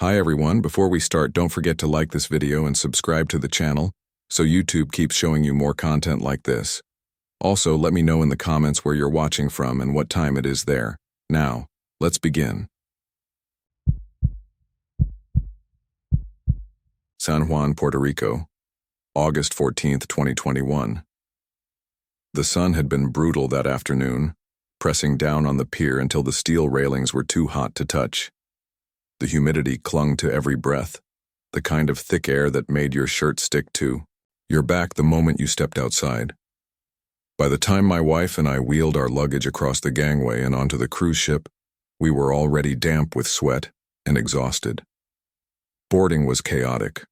Hi everyone, before we start, don't forget to like this video and subscribe to the channel so YouTube keeps showing you more content like this. Also, let me know in the comments where you're watching from and what time it is there. Now, let's begin. San Juan, Puerto Rico, August 14th, 2021. The sun had been brutal that afternoon, pressing down on the pier until the steel railings were too hot to touch. The humidity clung to every breath, the kind of thick air that made your shirt stick to your back the moment you stepped outside. By the time my wife and I wheeled our luggage across the gangway and onto the cruise ship, we were already damp with sweat and exhausted. Boarding was chaotic.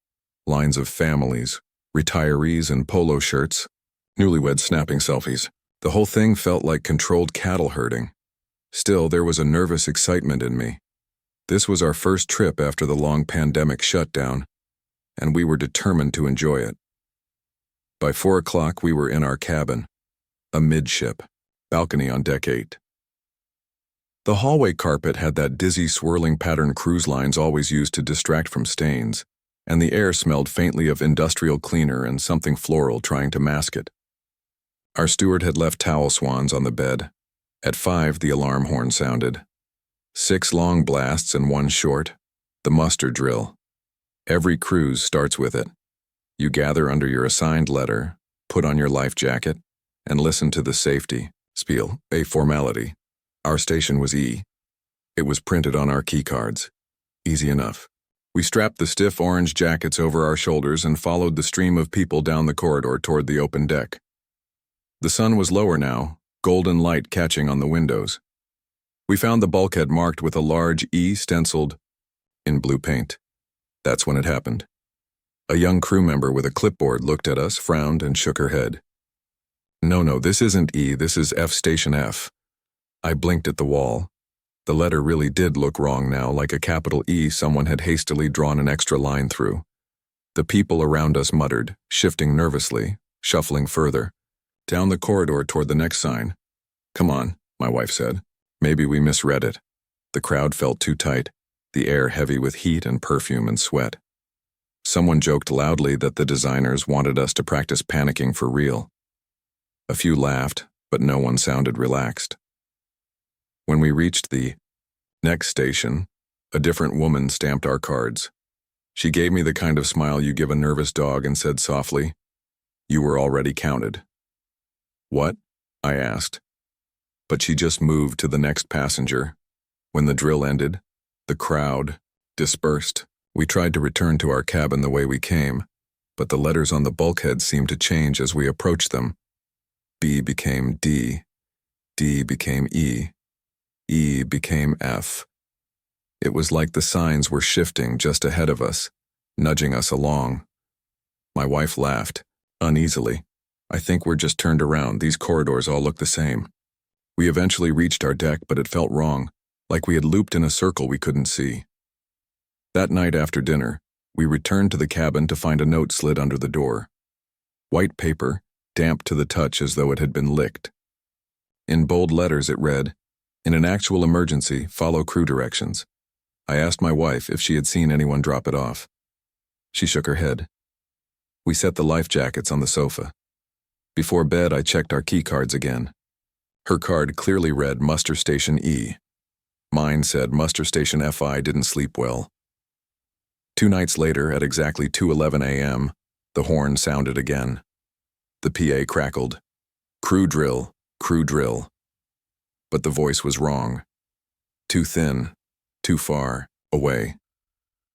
Lines of families, retirees in polo shirts, newlyweds snapping selfies. The whole thing felt like controlled cattle herding. Still, there was a nervous excitement in me. This was our first trip after the long pandemic shutdown, and we were determined to enjoy it. By 4 o'clock, we were in our cabin, a midship, balcony on deck 8. The hallway carpet had that dizzy, swirling pattern cruise lines always used to distract from stains, and the air smelled faintly of industrial cleaner and something floral trying to mask it. Our steward had left towel swans on the bed. At 5, the alarm horn sounded. 6 long blasts and 1 short, the muster drill. Every cruise starts with it. You gather under your assigned letter, put on your life jacket, and listen to the safety spiel, a formality. Our station was E. It was printed on our key cards. Easy enough. We strapped the stiff orange jackets over our shoulders and followed the stream of people down the corridor toward the open deck. The sun was lower now, golden light catching on the windows. We found the bulkhead marked with a large E stenciled in blue paint. That's when it happened. A young crew member with a clipboard looked at us, frowned, and shook her head. No, this isn't E, this is F, Station F. I blinked at the wall. The letter really did look wrong now, like a capital E someone had hastily drawn an extra line through. The people around us muttered, shifting nervously, shuffling further. Down the corridor toward the next sign. Come on, my wife said. Maybe we misread it. The crowd felt too tight, the air heavy with heat and perfume and sweat. Someone joked loudly that the designers wanted us to practice panicking for real. A few laughed, but no one sounded relaxed. When we reached the next station, a different woman stamped our cards. She gave me the kind of smile you give a nervous dog and said softly, "You were already counted." "What?" I asked. But she just moved to the next passenger. When the drill ended, the crowd dispersed. We tried to return to our cabin the way we came, but the letters on the bulkhead seemed to change as we approached them. B became D, D became E, E became F. It was like the signs were shifting just ahead of us, nudging us along. My wife laughed, uneasily. I think we're just turned around, these corridors all look the same. We eventually reached our deck, but it felt wrong, like we had looped in a circle we couldn't see. That night after dinner, we returned to the cabin to find a note slid under the door. White paper, damp to the touch as though it had been licked. In bold letters it read, "In an actual emergency, follow crew directions." I asked my wife if she had seen anyone drop it off. She shook her head. We set the life jackets on the sofa. Before bed, I checked our key cards again. Her card clearly read Muster Station E. Mine said Muster Station FI didn't sleep well. 2 nights later, at exactly 2:11 a.m., the horn sounded again. The PA crackled, "Crew drill, crew drill." But the voice was wrong. Too thin, too far, away.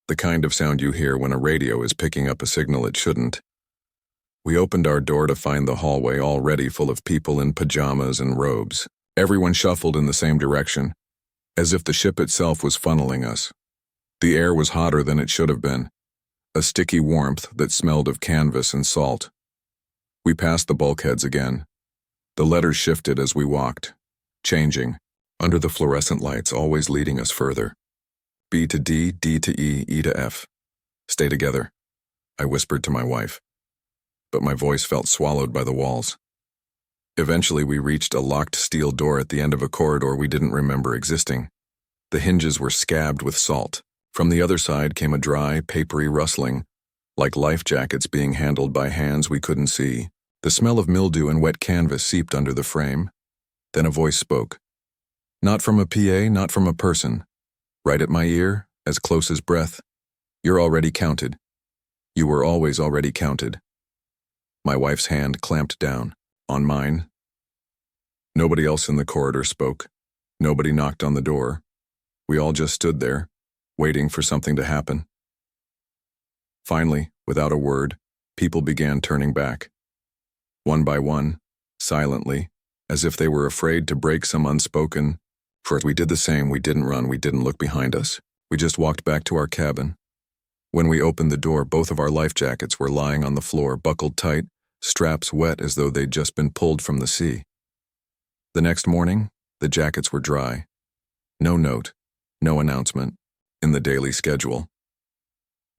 The kind of sound you hear when a radio is picking up a signal it shouldn't. We opened our door to find the hallway already full of people in pajamas and robes. Everyone shuffled in the same direction, as if the ship itself was funneling us. The air was hotter than it should have been, a sticky warmth that smelled of canvas and salt. We passed the bulkheads again. The letters shifted as we walked, changing, under the fluorescent lights always leading us further. B to D, D to E, E to F. Stay together, I whispered to my wife. But my voice felt swallowed by the walls. Eventually, we reached a locked steel door at the end of a corridor we didn't remember existing. The hinges were scabbed with salt, From the other side came a dry, papery rustling, like life jackets being handled by hands we couldn't see. The smell of mildew and wet canvas seeped under the frame. Then a voice spoke. Not from a PA, not from a person. Right at my ear, as close as breath. You're already counted. You were always already counted. My wife's hand clamped down, on mine. Nobody else in the corridor spoke. Nobody knocked on the door. We all just stood there, waiting for something to happen. Finally, without a word, people began turning back. One by one, silently, as if they were afraid to break some unspoken. For we did the same. We didn't run, we didn't look behind us. We just walked back to our cabin. When we opened the door, both of our life jackets were lying on the floor, buckled tight, straps wet as though they'd just been pulled from the sea. The next morning, the jackets were dry. No note, no announcement, in the daily schedule.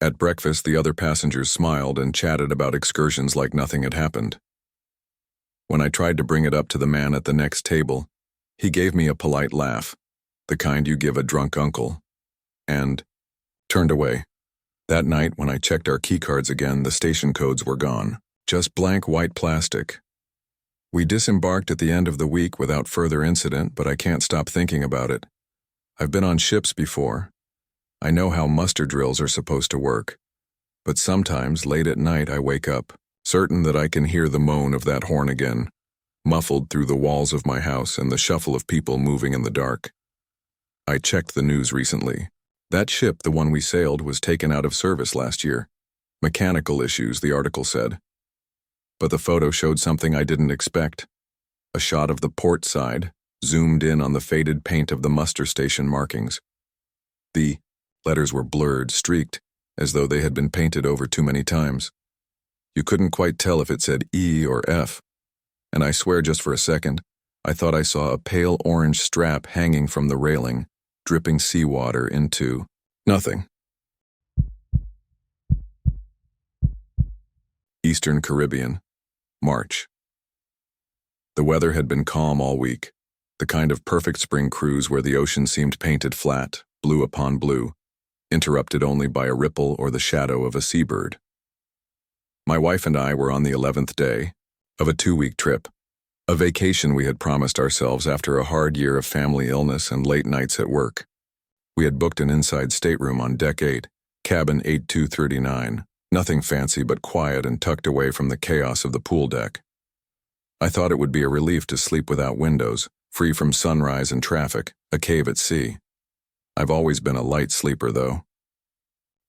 At breakfast, the other passengers smiled and chatted about excursions like nothing had happened. When I tried to bring it up to the man at the next table, he gave me a polite laugh, the kind you give a drunk uncle, and turned away. That night, when I checked our keycards again, the station codes were gone. Just blank white plastic. We disembarked at the end of the week without further incident, but I can't stop thinking about it. I've been on ships before. I know how muster drills are supposed to work. But sometimes, late at night, I wake up, certain that I can hear the moan of that horn again, muffled through the walls of my house and the shuffle of people moving in the dark. I checked the news recently. That ship, the one we sailed, was taken out of service last year. Mechanical issues, the article said. But the photo showed something I didn't expect. A shot of the port side, zoomed in on the faded paint of the muster station markings. The letters were blurred, streaked, as though they had been painted over too many times. You couldn't quite tell if it said E or F. And I swear just for a second, I thought I saw a pale orange strap hanging from the railing, dripping seawater into nothing. Eastern Caribbean, March. The weather had been calm all week, the kind of perfect spring cruise where the ocean seemed painted flat, blue upon blue, interrupted only by a ripple or the shadow of a seabird. My wife and I were on the 11th day of a 2-week trip, a vacation we had promised ourselves after a hard year of family illness and late nights at work. We had booked an inside stateroom on Deck 8, cabin 8239, nothing fancy but quiet and tucked away from the chaos of the pool deck. I thought it would be a relief to sleep without windows, free from sunrise and traffic, a cave at sea. I've always been a light sleeper, though.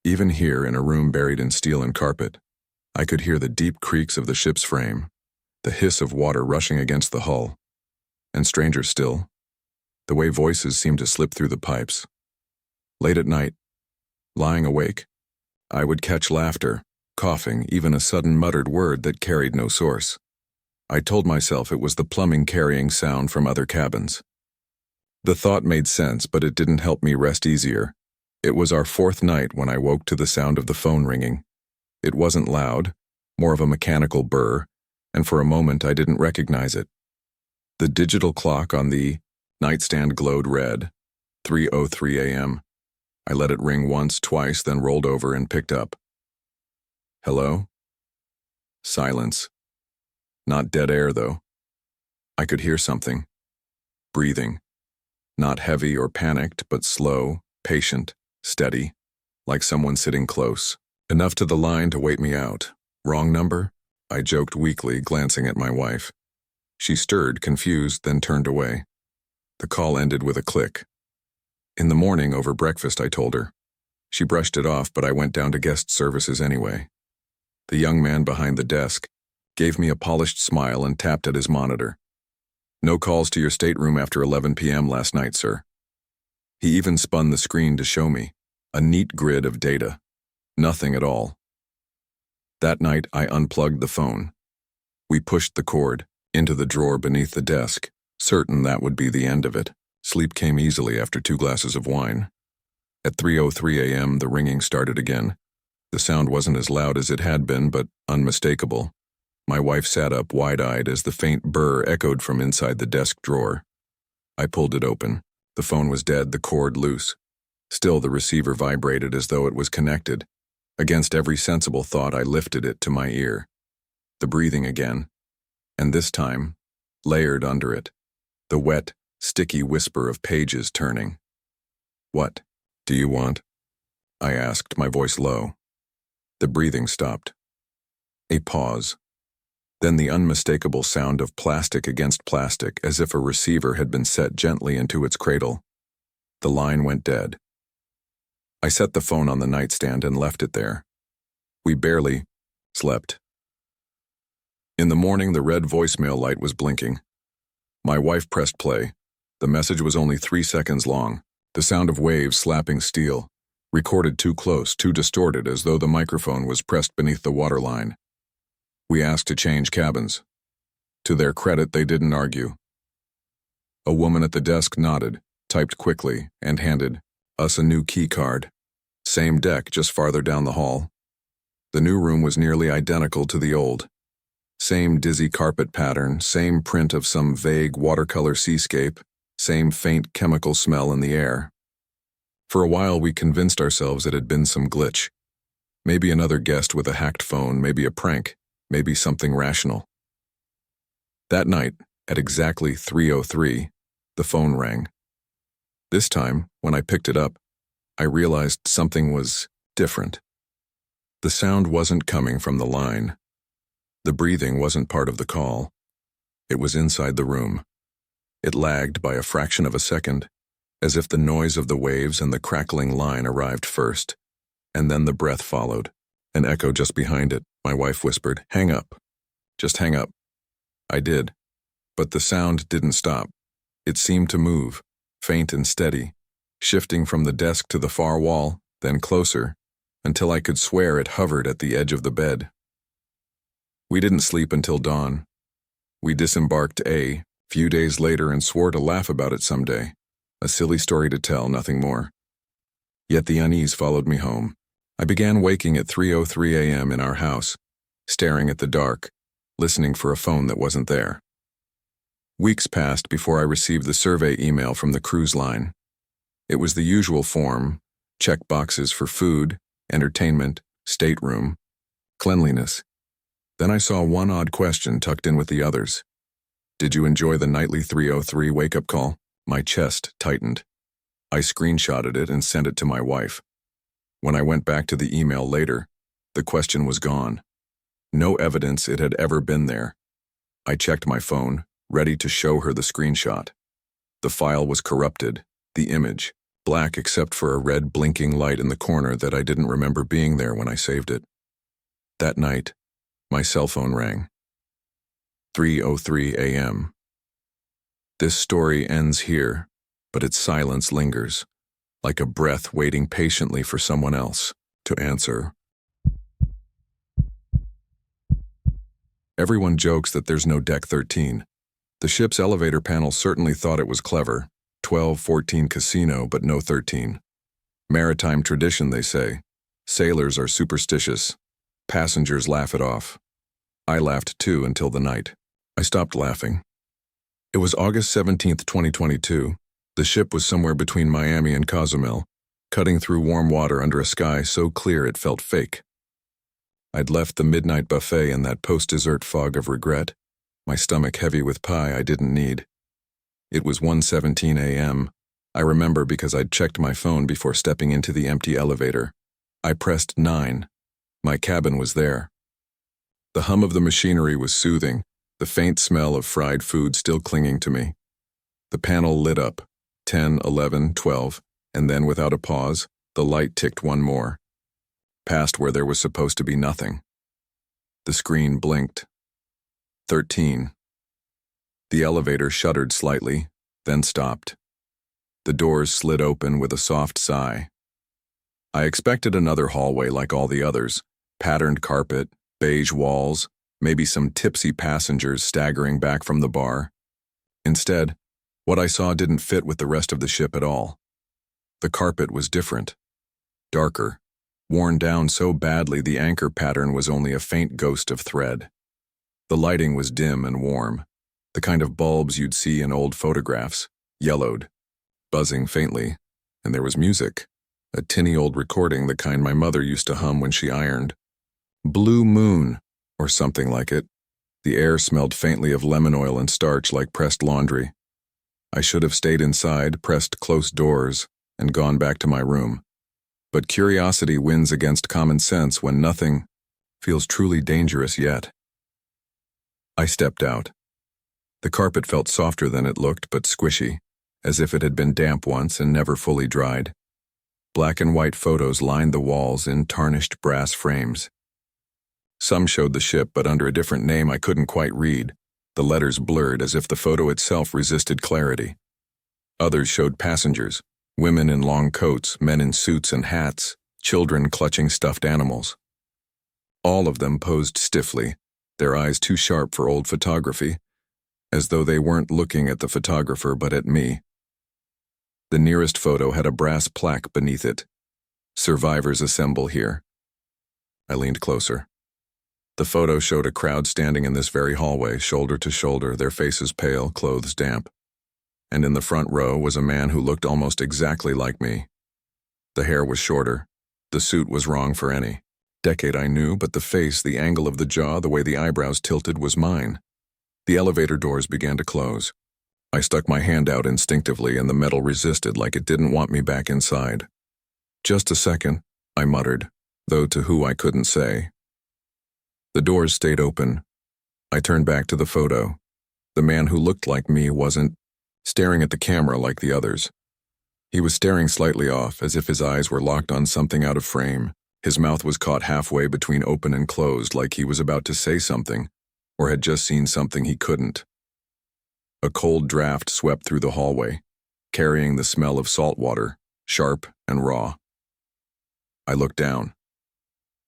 Even here, in a room buried in steel and carpet, I could hear the deep creaks of the ship's frame, the hiss of water rushing against the hull, and stranger still, the way voices seemed to slip through the pipes. Late at night, lying awake, I would catch laughter, coughing, even a sudden muttered word that carried no source. I told myself it was the plumbing carrying sound from other cabins. The thought made sense, but it didn't help me rest easier. It was our 4th night when I woke to the sound of the phone ringing. It wasn't loud, more of a mechanical burr, and for a moment I didn't recognize it. The digital clock on the nightstand glowed red, 3:03 a.m. I let it ring once, twice, then rolled over and picked up. Hello? Silence. Not dead air, though. I could hear something. Breathing. Not heavy or panicked, but slow, patient, steady, like someone sitting close. Enough to the line to wait me out. Wrong number? I joked weakly, glancing at my wife. She stirred, confused, then turned away. The call ended with a click. In the morning, over breakfast, I told her. She brushed it off, but I went down to guest services anyway. The young man behind the desk gave me a polished smile and tapped at his monitor. No calls to your stateroom after 11 p.m. last night, sir. He even spun the screen to show me a neat grid of data. Nothing at all. That night, I unplugged the phone. We pushed the cord into the drawer beneath the desk, certain that would be the end of it. Sleep came easily after 2 glasses of wine. At 3:03 a.m., the ringing started again. The sound wasn't as loud as it had been, but unmistakable. My wife sat up wide-eyed as the faint burr echoed from inside the desk drawer. I pulled it open. The phone was dead, the cord loose. Still, the receiver vibrated as though it was connected. Against every sensible thought, I lifted it to my ear. The breathing again, and this time, layered under it, the wet, sticky whisper of pages turning. "What do you want?" I asked, my voice low. The breathing stopped. A pause. Then the unmistakable sound of plastic against plastic, as if a receiver had been set gently into its cradle. The line went dead. I set the phone on the nightstand and left it there. We barely slept. In the morning, the red voicemail light was blinking. My wife pressed play. The message was only 3 seconds long. The sound of waves slapping steel, recorded too close, too distorted, as though the microphone was pressed beneath the waterline. We asked to change cabins. To their credit, they didn't argue. A woman at the desk nodded, typed quickly, and handed us a new key card. Same deck, just farther down the hall. The new room was nearly identical to the old. Same dizzy carpet pattern, same print of some vague watercolor seascape, same faint chemical smell in the air. For a while, we convinced ourselves it had been some glitch. Maybe another guest with a hacked phone, maybe a prank, maybe something rational. That night, at exactly 3:03, the phone rang. This time, when I picked it up, I realized something was different. The sound wasn't coming from the line. The breathing wasn't part of the call. It was inside the room. It lagged by a fraction of a second, as if the noise of the waves and the crackling line arrived first, and then the breath followed. An echo just behind it. My wife whispered, "Hang up. Just hang up." I did, but the sound didn't stop. It seemed to move, faint and steady, shifting from the desk to the far wall, then closer, until I could swear it hovered at the edge of the bed. We didn't sleep until dawn. We disembarked a few days later and swore to laugh about it someday. A silly story to tell, nothing more. Yet the unease followed me home. I began waking at 3:03 a.m. in our house, staring at the dark, listening for a phone that wasn't there. Weeks passed before I received the survey email from the cruise line. It was the usual form, check boxes for food, entertainment, stateroom, cleanliness. Then I saw one odd question tucked in with the others. "Did you enjoy the nightly 3:03 wake-up call?" My chest tightened. I screenshotted it and sent it to my wife. When I went back to the email later, the question was gone. No evidence it had ever been there. I checked my phone, ready to show her the screenshot. The file was corrupted, the image, black except for a red blinking light in the corner that I didn't remember being there when I saved it. That night, my cell phone rang. 3:03 a.m. This story ends here, but its silence lingers, like a breath waiting patiently for someone else to answer. Everyone jokes that there's no Deck 13. The ship's elevator panel certainly thought it was clever. 12-14 casino, but no 13. Maritime tradition, they say. Sailors are superstitious. Passengers laugh it off. I laughed too until the night. I stopped laughing. It was August 17th, 2022. The ship was somewhere between Miami and Cozumel, cutting through warm water under a sky so clear it felt fake. I'd left the midnight buffet in that post-dessert fog of regret, my stomach heavy with pie I didn't need. It was 1:17 a.m. I remember because I'd checked my phone before stepping into the empty elevator. I pressed 9. My cabin was there. The hum of the machinery was soothing, the faint smell of fried food still clinging to me. The panel lit up, 10, 11, 12, and then without a pause, the light ticked one more, past where there was supposed to be nothing. The screen blinked. 13. The elevator shuddered slightly, then stopped. The doors slid open with a soft sigh. I expected another hallway like all the others, patterned carpet, beige walls, maybe some tipsy passengers staggering back from the bar. Instead, what I saw didn't fit with the rest of the ship at all. The carpet was different, darker, worn down so badly the anchor pattern was only a faint ghost of thread. The lighting was dim and warm, the kind of bulbs you'd see in old photographs, yellowed, buzzing faintly, and there was music, A tinny old recording, the kind my mother used to hum when she ironed. Blue Moon, or something like it. The air smelled faintly of lemon oil and starch like pressed laundry. I should have stayed inside, pressed close doors, and gone back to my room. But curiosity wins against common sense when nothing feels truly dangerous yet. I stepped out. The carpet felt softer than it looked, but squishy, as if it had been damp once and never fully dried. Black and white photos lined the walls in tarnished brass frames. Some showed the ship, but under a different name I couldn't quite read, the letters blurred as if the photo itself resisted clarity. Others showed passengers, women in long coats, men in suits and hats, children clutching stuffed animals. All of them posed stiffly, their eyes too sharp for old photography, as though they weren't looking at the photographer but at me. The nearest photo had a brass plaque beneath it. Survivors assemble here. I leaned closer. The photo showed a crowd standing in this very hallway, shoulder to shoulder, their faces pale, clothes damp. And in the front row was a man who looked almost exactly like me. The hair was shorter. The suit was wrong for any decade I knew, but the face, the angle of the jaw, the way the eyebrows tilted was mine. The elevator doors began to close. I stuck my hand out instinctively and the metal resisted like it didn't want me back inside. Just a second, I muttered, though to who I couldn't say. The doors stayed open. I turned back to the photo. The man who looked like me wasn't staring at the camera like the others. He was staring slightly off, as if his eyes were locked on something out of frame. His mouth was caught halfway between open and closed, like he was about to say something, or had just seen something he couldn't. A cold draft swept through the hallway, carrying the smell of salt water, sharp and raw. I looked down.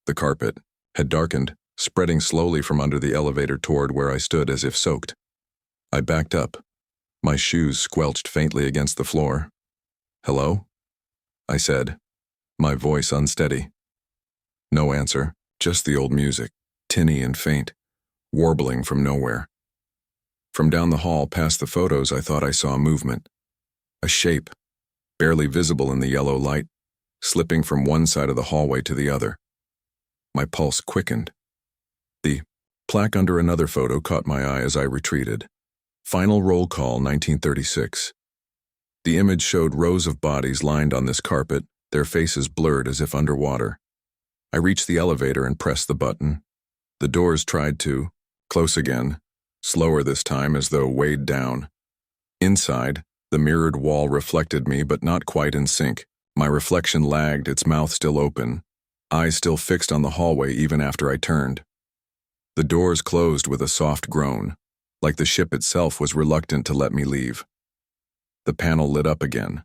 The carpet had darkened, spreading slowly from under the elevator toward where I stood as if soaked. I backed up. My shoes squelched faintly against the floor. "Hello?" I said, my voice unsteady. No answer, just the old music, tinny and faint, warbling from nowhere. From down the hall past the photos I thought I saw movement. A shape, barely visible in the yellow light, slipping from one side of the hallway to the other. My pulse quickened. The plaque under another photo caught my eye as I retreated. Final roll call 1936. The image showed rows of bodies lined on this carpet, their faces blurred as if underwater. I reached the elevator and pressed the button. The doors tried to close again, slower this time as though weighed down. Inside, the mirrored wall reflected me but not quite in sync. My reflection lagged, its mouth still open, eyes still fixed on the hallway even after I turned. The doors closed with a soft groan, like the ship itself was reluctant to let me leave. The panel lit up again.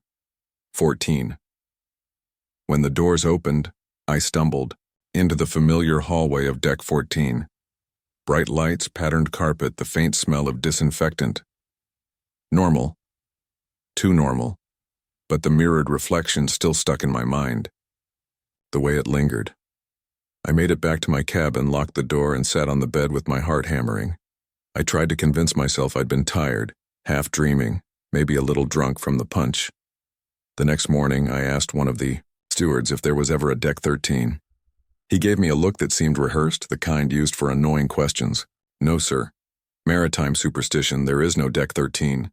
14. When the doors opened, I stumbled into the familiar hallway of Deck 14. Bright lights, patterned carpet, the faint smell of disinfectant. Normal. Too normal. But the mirrored reflection still stuck in my mind. The way it lingered. I made it back to my cabin, locked the door, and sat on the bed with my heart hammering. I tried to convince myself I'd been tired, half dreaming, maybe a little drunk from the punch. The next morning, I asked one of the stewards if there was ever a Deck 13. He gave me a look that seemed rehearsed, the kind used for annoying questions. "No, sir. Maritime superstition, there is no Deck 13.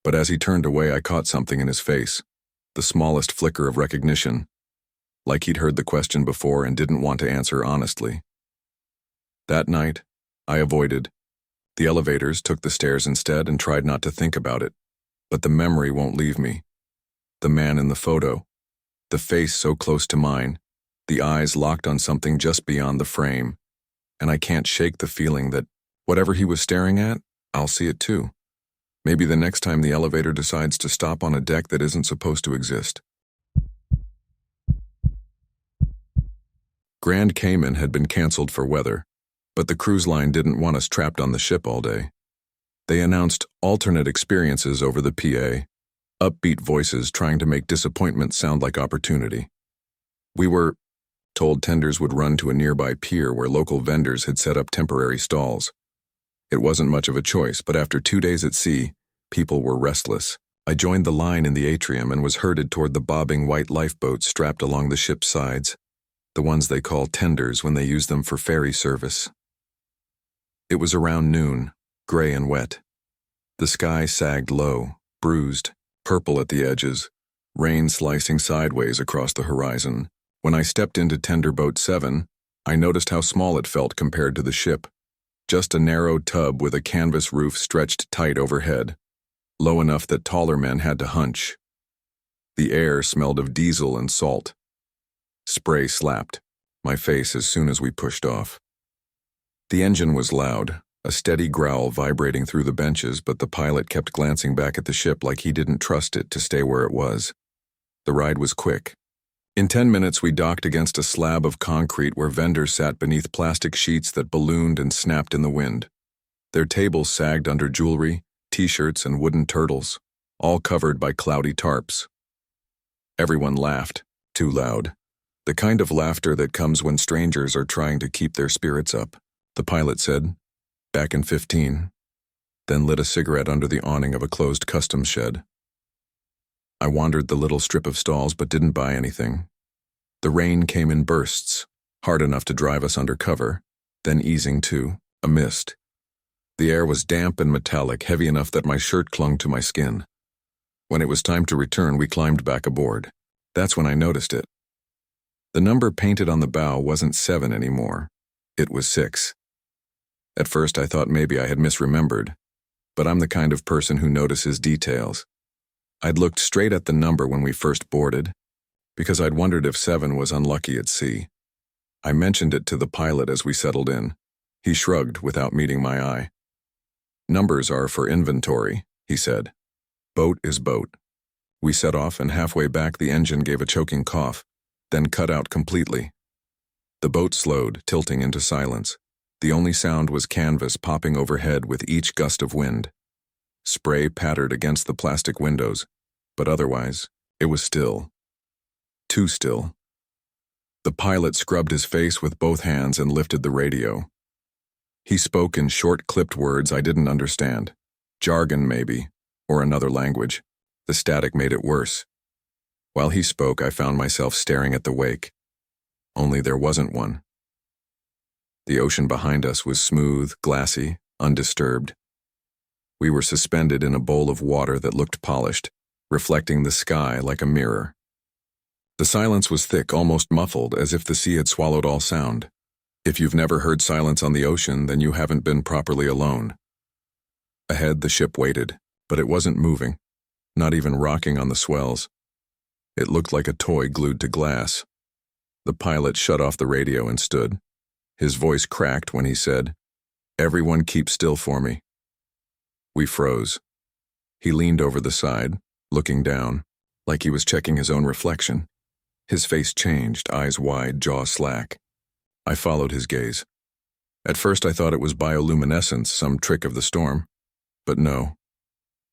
But as he turned away, I caught something in his face, the smallest flicker of recognition, like he'd heard the question before and didn't want to answer honestly. That night, I avoided the elevators, took the stairs instead, and tried not to think about it. But the memory won't leave me. The man in the photo, the face so close to mine, the eyes locked on something just beyond the frame, and I can't shake the feeling that whatever he was staring at, I'll see it too. Maybe the next time the elevator decides to stop on a deck that isn't supposed to exist. Grand Cayman had been canceled for weather, but the cruise line didn't want us trapped on the ship all day. They announced alternate experiences over the PA, upbeat voices trying to make disappointment sound like opportunity. We were told tenders would run to a nearby pier where local vendors had set up temporary stalls. It wasn't much of a choice, but after 2 days at sea, people were restless. I joined the line in the atrium and was herded toward the bobbing white lifeboats strapped along the ship's sides, the ones they call tenders when they use them for ferry service. It was around noon, gray and wet. The sky sagged low, bruised, purple at the edges, rain slicing sideways across the horizon. When I stepped into Tender Boat 7, I noticed how small it felt compared to the ship. Just a narrow tub with a canvas roof stretched tight overhead, low enough that taller men had to hunch. The air smelled of diesel and salt. Spray slapped my face as soon as we pushed off. The engine was loud, a steady growl vibrating through the benches, but the pilot kept glancing back at the ship like he didn't trust it to stay where it was. The ride was quick. In 10 minutes, we docked against a slab of concrete where vendors sat beneath plastic sheets that ballooned and snapped in the wind. Their tables sagged under jewelry, t-shirts, and wooden turtles, all covered by cloudy tarps. Everyone laughed, too loud. The kind of laughter that comes when strangers are trying to keep their spirits up, the pilot said, back in 15, then lit a cigarette under the awning of a closed customs shed. I wandered the little strip of stalls but didn't buy anything. The rain came in bursts, hard enough to drive us under cover, then easing to a mist. The air was damp and metallic, heavy enough that my shirt clung to my skin. When it was time to return, we climbed back aboard. That's when I noticed it. The number painted on the bow wasn't 7 anymore. It was 6. At first I thought maybe I had misremembered, but I'm the kind of person who notices details. I'd looked straight at the number when we first boarded, because I'd wondered if 7 was unlucky at sea. I mentioned it to the pilot as we settled in. He shrugged without meeting my eye. Numbers are for inventory, he said. Boat is boat. We set off, and halfway back the engine gave a choking cough, then cut out completely. The boat slowed, tilting into silence. The only sound was canvas popping overhead with each gust of wind. Spray pattered against the plastic windows, but otherwise, it was still. Too still. The pilot scrubbed his face with both hands and lifted the radio. He spoke in short, clipped words I didn't understand. Jargon, maybe, or another language. The static made it worse. While he spoke, I found myself staring at the wake. Only there wasn't one. The ocean behind us was smooth, glassy, undisturbed. We were suspended in a bowl of water that looked polished, reflecting the sky like a mirror. The silence was thick, almost muffled, as if the sea had swallowed all sound. If you've never heard silence on the ocean, then you haven't been properly alone. Ahead, the ship waited, but it wasn't moving, not even rocking on the swells. It looked like a toy glued to glass. The pilot shut off the radio and stood. His voice cracked when he said, "Everyone keep still for me." We froze. He leaned over the side, looking down, like he was checking his own reflection. His face changed, eyes wide, jaw slack. I followed his gaze. At first I thought it was bioluminescence, some trick of the storm. But no.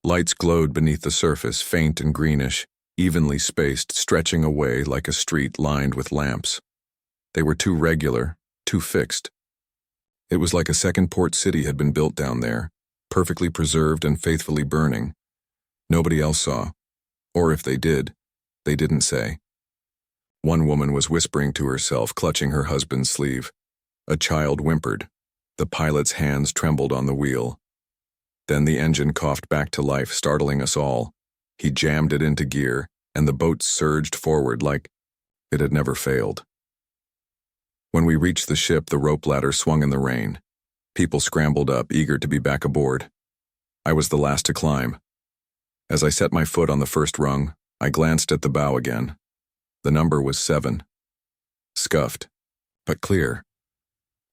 Lights glowed beneath the surface, faint and greenish, evenly spaced, stretching away like a street lined with lamps. They were too regular, too fixed. It was like a second port city had been built down there, perfectly preserved and faithfully burning. Nobody else saw. Or if they did, they didn't say. One woman was whispering to herself, clutching her husband's sleeve. A child whimpered. The pilot's hands trembled on the wheel. Then the engine coughed back to life, startling us all. He jammed it into gear, and the boat surged forward like it had never failed. When we reached the ship, the rope ladder swung in the rain. People scrambled up, eager to be back aboard. I was the last to climb. As I set my foot on the first rung, I glanced at the bow again. The number was 7. Scuffed, but clear.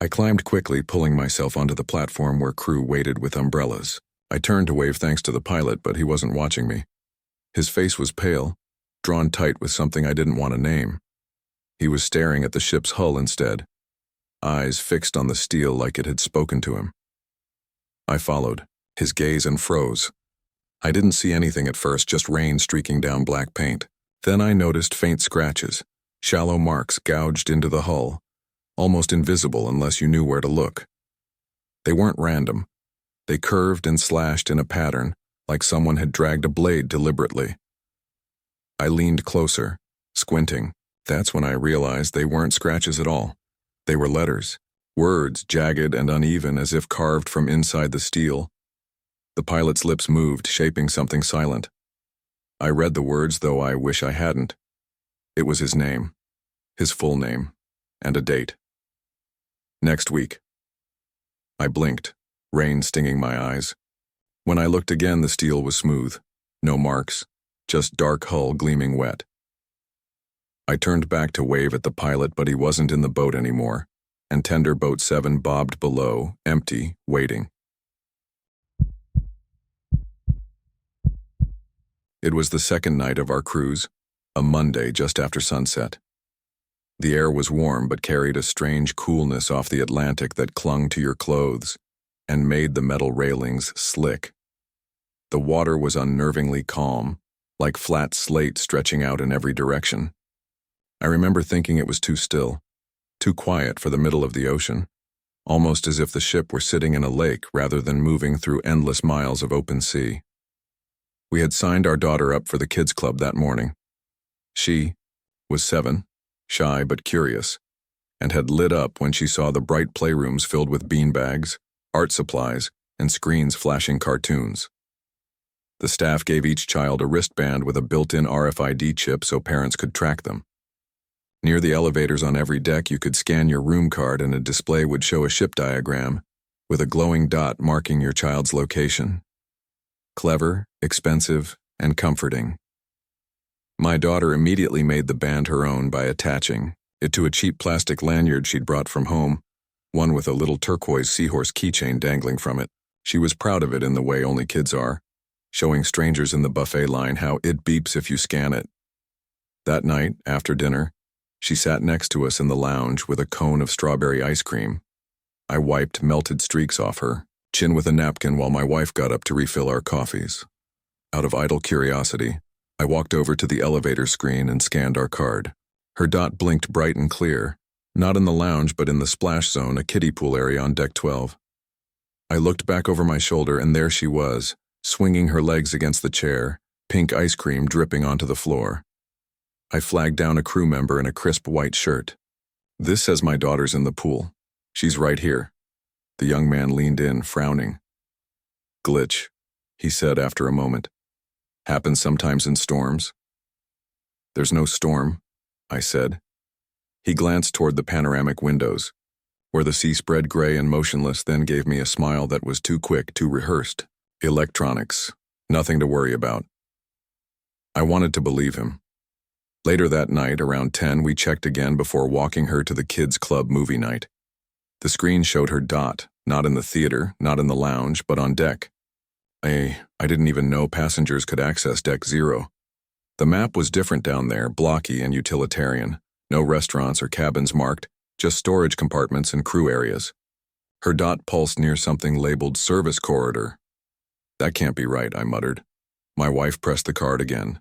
I climbed quickly, pulling myself onto the platform where crew waited with umbrellas. I turned to wave thanks to the pilot, but he wasn't watching me. His face was pale, drawn tight with something I didn't want to name. He was staring at the ship's hull instead, eyes fixed on the steel like it had spoken to him. I followed, his gaze, and froze. I didn't see anything at first, just rain streaking down black paint. Then I noticed faint scratches, shallow marks gouged into the hull, almost invisible unless you knew where to look. They weren't random. They curved and slashed in a pattern, like someone had dragged a blade deliberately. I leaned closer, squinting. That's when I realized they weren't scratches at all. They were letters, words jagged and uneven as if carved from inside the steel. The pilot's lips moved, shaping something silent. I read the words, though I wish I hadn't. It was his name, his full name, and a date. Next week. I blinked, rain stinging my eyes. When I looked again, the steel was smooth. No marks, just dark hull gleaming wet. I turned back to wave at the pilot, but he wasn't in the boat anymore, and tender boat 7 bobbed below, empty, waiting. It was the second night of our cruise, a Monday just after sunset. The air was warm but carried a strange coolness off the Atlantic that clung to your clothes and made the metal railings slick. The water was unnervingly calm, like flat slate stretching out in every direction. I remember thinking it was too still, too quiet for the middle of the ocean, almost as if the ship were sitting in a lake rather than moving through endless miles of open sea. We had signed our daughter up for the kids' club that morning. She was 7, shy but curious, and had lit up when she saw the bright playrooms filled with beanbags, art supplies, and screens flashing cartoons. The staff gave each child a wristband with a built-in RFID chip so parents could track them. Near the elevators on every deck, you could scan your room card and a display would show a ship diagram with a glowing dot marking your child's location. Clever, expensive, and comforting. My daughter immediately made the band her own by attaching it to a cheap plastic lanyard she'd brought from home, one with a little turquoise seahorse keychain dangling from it. She was proud of it in the way only kids are, showing strangers in the buffet line how it beeps if you scan it. That night, after dinner, she sat next to us in the lounge with a cone of strawberry ice cream. I wiped melted streaks off her chin with a napkin while my wife got up to refill our coffees. Out of idle curiosity, I walked over to the elevator screen and scanned our card. Her dot blinked bright and clear, not in the lounge but in the splash zone, a kiddie pool area on deck 12. I looked back over my shoulder and there she was, swinging her legs against the chair, pink ice cream dripping onto the floor. I flagged down a crew member in a crisp white shirt. This says my daughter's in the pool. She's right here. The young man leaned in, frowning. Glitch, he said after a moment. Happens sometimes in storms. There's no storm, I said. He glanced toward the panoramic windows, where the sea spread gray and motionless, then gave me a smile that was too quick, too rehearsed. Electronics. Nothing to worry about. I wanted to believe him. Later that night, around 10, we checked again before walking her to the kids' club movie night. The screen showed her dot, not in the theater, not in the lounge, but on deck. I didn't even know passengers could access Deck 0. The map was different down there, blocky and utilitarian. No restaurants or cabins marked, just storage compartments and crew areas. Her dot pulsed near something labeled Service Corridor. That can't be right, I muttered. My wife pressed the card again.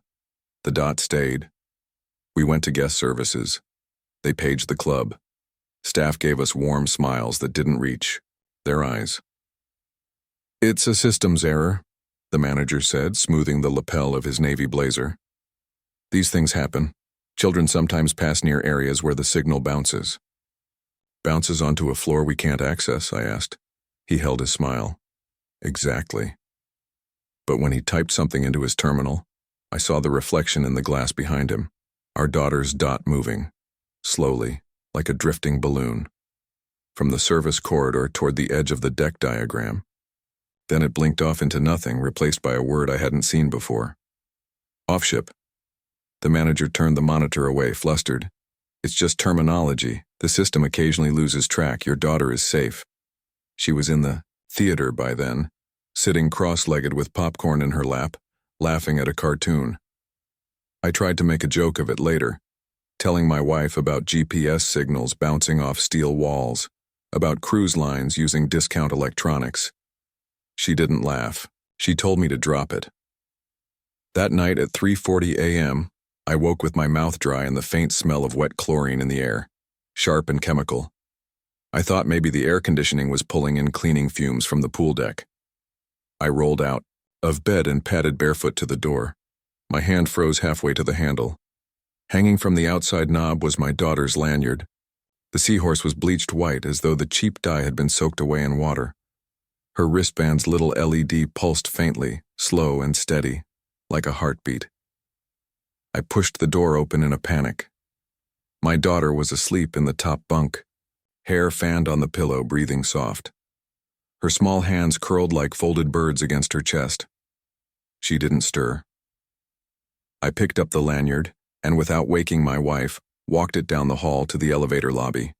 The dot stayed. We went to guest services. They paged the club. Staff gave us warm smiles that didn't reach their eyes. It's a systems error, the manager said, smoothing the lapel of his navy blazer. These things happen. Children sometimes pass near areas where the signal bounces. Bounces onto a floor we can't access, I asked. He held his smile. Exactly. But when he typed something into his terminal, I saw the reflection in the glass behind him. Our daughter's dot moving, slowly, like a drifting balloon, from the service corridor toward the edge of the deck diagram. Then it blinked off into nothing, replaced by a word I hadn't seen before. Offship. The manager turned the monitor away, flustered. It's just terminology. The system occasionally loses track. Your daughter is safe. She was in the theater by then, sitting cross-legged with popcorn in her lap, laughing at a cartoon. I tried to make a joke of it later, telling my wife about GPS signals bouncing off steel walls, about cruise lines using discount electronics. She didn't laugh. She told me to drop it. That night at 3:40 a.m., I woke with my mouth dry and the faint smell of wet chlorine in the air, sharp and chemical. I thought maybe the air conditioning was pulling in cleaning fumes from the pool deck. I rolled out, of bed and padded barefoot to the door. My hand froze halfway to the handle. Hanging from the outside knob was my daughter's lanyard. The seahorse was bleached white as though the cheap dye had been soaked away in water. Her wristband's little LED pulsed faintly, slow and steady, like a heartbeat. I pushed the door open in a panic. My daughter was asleep in the top bunk, hair fanned on the pillow, breathing soft. Her small hands curled like folded birds against her chest. She didn't stir. I picked up the lanyard, and without waking my wife, walked it down the hall to the elevator lobby.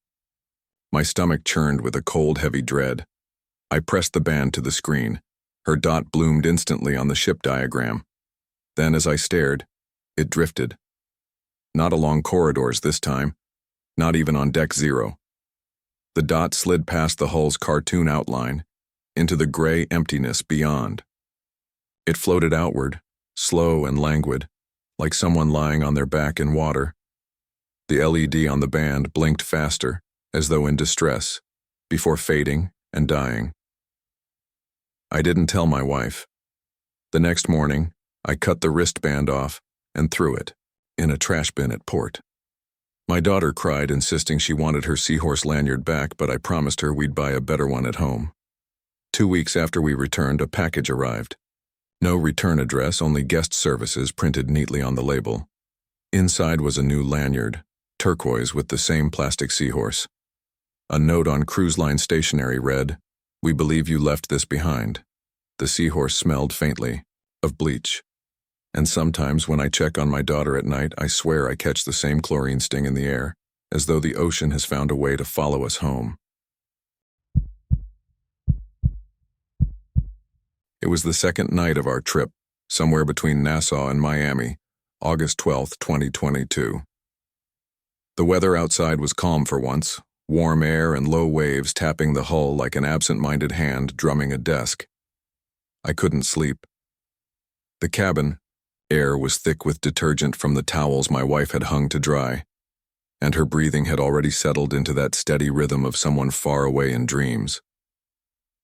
My stomach churned with a cold, heavy dread. I pressed the band to the screen. Her dot bloomed instantly on the ship diagram. Then, as I stared, it drifted. Not along corridors this time, not even on Deck 0. The dot slid past the hull's cartoon outline, into the gray emptiness beyond. It floated outward, slow and languid, like someone lying on their back in water. The LED on the band blinked faster, as though in distress, before fading and dying. I didn't tell my wife. The next morning, I cut the wristband off and threw it in a trash bin at port. My daughter cried, insisting she wanted her seahorse lanyard back, but I promised her we'd buy a better one at home. 2 weeks after we returned, a package arrived. No return address, only guest services printed neatly on the label. Inside was a new lanyard, turquoise with the same plastic seahorse. A note on cruise line stationery read, "We believe you left this behind." The seahorse smelled faintly of bleach. And sometimes when I check on my daughter at night, I swear I catch the same chlorine sting in the air, as though the ocean has found a way to follow us home. It was the second night of our trip, somewhere between Nassau and Miami, August 12, 2022. The weather outside was calm for once, warm air and low waves tapping the hull like an absent-minded hand drumming a desk. I couldn't sleep. The cabin, air was thick with detergent from the towels my wife had hung to dry, and her breathing had already settled into that steady rhythm of someone far away in dreams.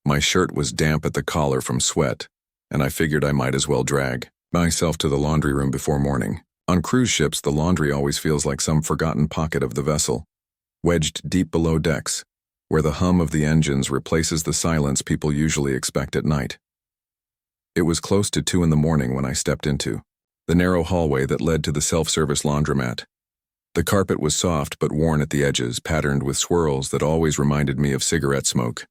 My shirt was damp at the collar from sweat, and I figured I might as well drag myself to the laundry room before morning. On cruise ships, the laundry always feels like some forgotten pocket of the vessel, wedged deep below decks, where the hum of the engines replaces the silence people usually expect at night. It was close to 2 in the morning when I stepped into the narrow hallway that led to the self-service laundromat. The carpet was soft but worn at the edges, patterned with swirls that always reminded me of cigarette smoke.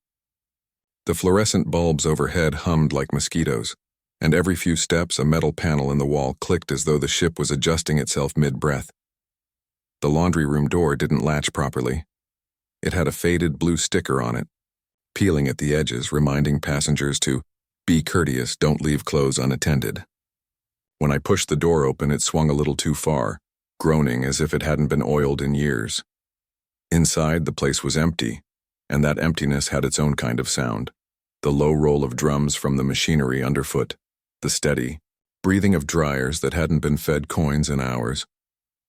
The fluorescent bulbs overhead hummed like mosquitoes, and every few steps a metal panel in the wall clicked as though the ship was adjusting itself mid-breath. The laundry room door didn't latch properly. It had a faded blue sticker on it, peeling at the edges, reminding passengers to be courteous, don't leave clothes unattended. When I pushed the door open, it swung a little too far, groaning as if it hadn't been oiled in years. Inside, the place was empty, and that emptiness had its own kind of sound. The low roll of drums from the machinery underfoot, the steady breathing of dryers that hadn't been fed coins in hours.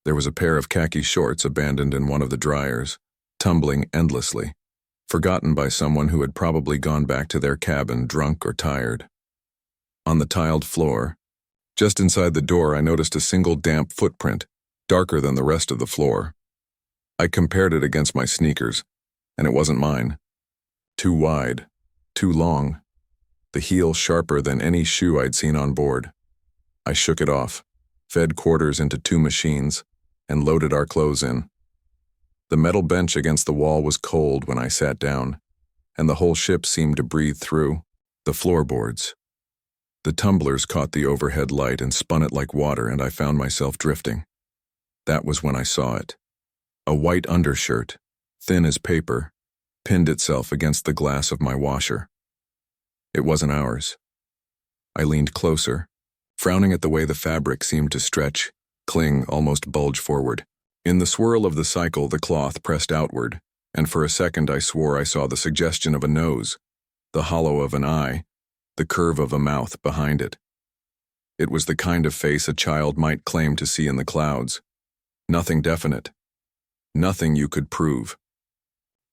There was a pair of khaki shorts abandoned in one of the dryers, tumbling endlessly, forgotten by someone who had probably gone back to their cabin drunk or tired. On the tiled floor, just inside the door, I noticed a single damp footprint, darker than the rest of the floor. I compared it against my sneakers, and it wasn't mine. Too wide, too long, the heel sharper than any shoe I'd seen on board. I shook it off, fed quarters into 2 machines, and loaded our clothes in. The metal bench against the wall was cold when I sat down, and the whole ship seemed to breathe through the floorboards. The tumblers caught the overhead light and spun it like water, and I found myself drifting. That was when I saw it. A white undershirt, thin as paper, pinned itself against the glass of my washer. It wasn't ours. I leaned closer, frowning at the way the fabric seemed to stretch, cling, almost bulge forward. In the swirl of the cycle, the cloth pressed outward, and for a second I swore I saw the suggestion of a nose, the hollow of an eye, the curve of a mouth behind it. It was the kind of face a child might claim to see in the clouds. Nothing definite. Nothing you could prove.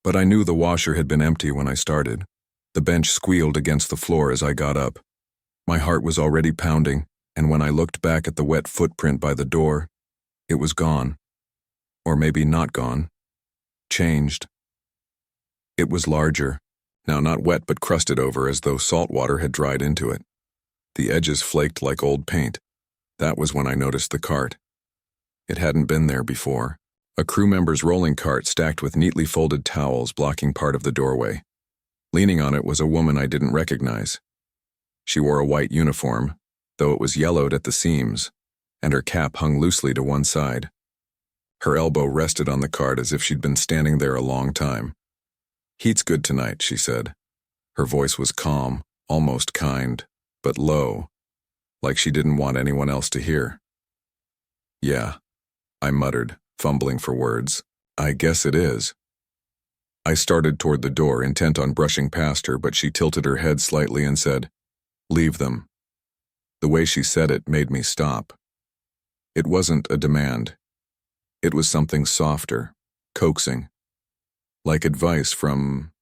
But I knew the washer had been empty when I started. The bench squealed against the floor as I got up. My heart was already pounding, and when I looked back at the wet footprint by the door, it was gone. Or maybe not gone. Changed. It was larger, now not wet but crusted over as though salt water had dried into it. The edges flaked like old paint. That was when I noticed the cart. It hadn't been there before. A crew member's rolling cart stacked with neatly folded towels blocking part of the doorway. Leaning on it was a woman I didn't recognize. She wore a white uniform, though it was yellowed at the seams, and her cap hung loosely to one side. Her elbow rested on the cart as if she'd been standing there a long time. "Heat's good tonight," she said. Her voice was calm, almost kind, but low, like she didn't want anyone else to hear. "Yeah," I muttered, fumbling for words. "I guess it is." I started toward the door, intent on brushing past her, but she tilted her head slightly and said, "Leave them." The way she said it made me stop. It wasn't a demand. It was something softer, coaxing, like advice from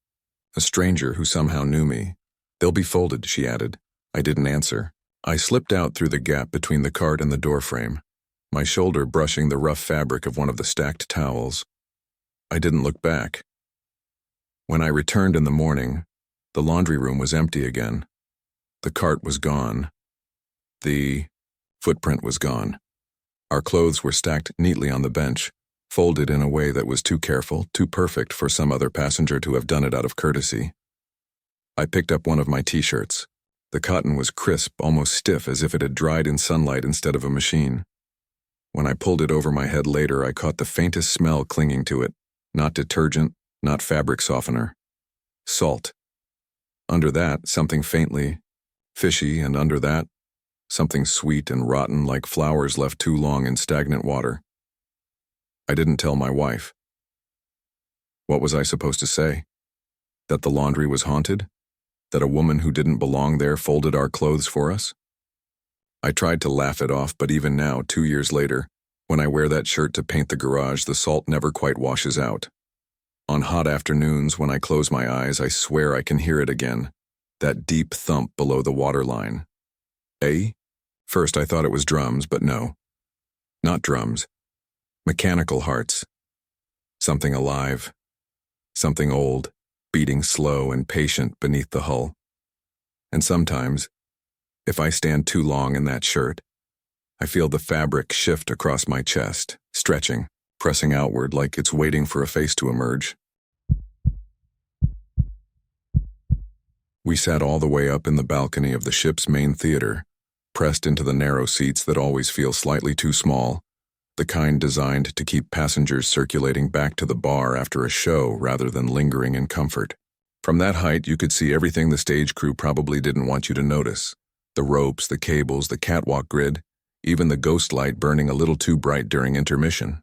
a stranger who somehow knew me. "They'll be folded," she added. I didn't answer. I slipped out through the gap between the cart and the doorframe, my shoulder brushing the rough fabric of one of the stacked towels. I didn't look back. When I returned in the morning, the laundry room was empty again. The cart was gone. The footprint was gone. Our clothes were stacked neatly on the bench, folded in a way that was too careful, too perfect for some other passenger to have done it out of courtesy. I picked up one of my t-shirts. The cotton was crisp, almost stiff, as if it had dried in sunlight instead of a machine. When I pulled it over my head later, I caught the faintest smell clinging to it. Not detergent, not fabric softener. Salt. Under that, something faintly fishy, and under that, something sweet and rotten like flowers left too long in stagnant water. I didn't tell my wife. What was I supposed to say? That the laundry was haunted? That a woman who didn't belong there folded our clothes for us? I tried to laugh it off, but even now, 2 years later, when I wear that shirt to paint the garage, the salt never quite washes out. On hot afternoons, when I close my eyes, I swear I can hear it again, that deep thump below the waterline. First I thought it was drums, but no. Not drums. Mechanical hearts. Something alive. Something old, beating slow and patient beneath the hull. And sometimes, if I stand too long in that shirt, I feel the fabric shift across my chest, stretching, pressing outward like it's waiting for a face to emerge. We sat all the way up in the balcony of the ship's main theater, pressed into the narrow seats that always feel slightly too small, the kind designed to keep passengers circulating back to the bar after a show rather than lingering in comfort. From that height, you could see everything the stage crew probably didn't want you to notice. The ropes, the cables, the catwalk grid, even the ghost light burning a little too bright during intermission.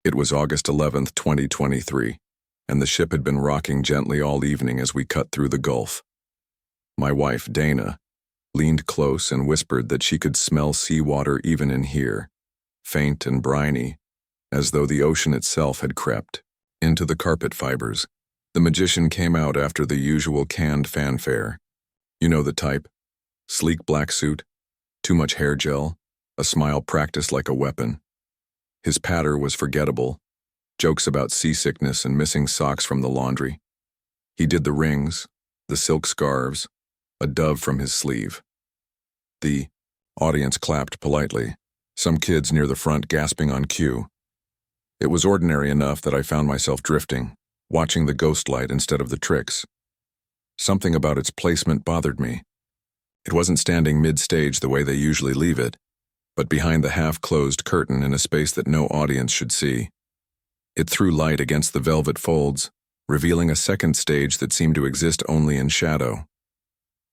It was August 11th, 2023, and the ship had been rocking gently all evening as we cut through the Gulf. My wife, Dana, leaned close and whispered that she could smell seawater even in here, faint and briny, as though the ocean itself had crept into the carpet fibers. The magician came out after the usual canned fanfare. You know the type. Sleek black suit, too much hair gel, a smile practiced like a weapon. His patter was forgettable, jokes about seasickness and missing socks from the laundry. He did the rings, the silk scarves, a dove from his sleeve. The audience clapped politely, some kids near the front gasping on cue. It was ordinary enough that I found myself drifting, watching the ghost light instead of the tricks. Something about its placement bothered me. It wasn't standing mid-stage the way they usually leave it, but behind the half-closed curtain in a space that no audience should see. It threw light against the velvet folds, revealing a second stage that seemed to exist only in shadow.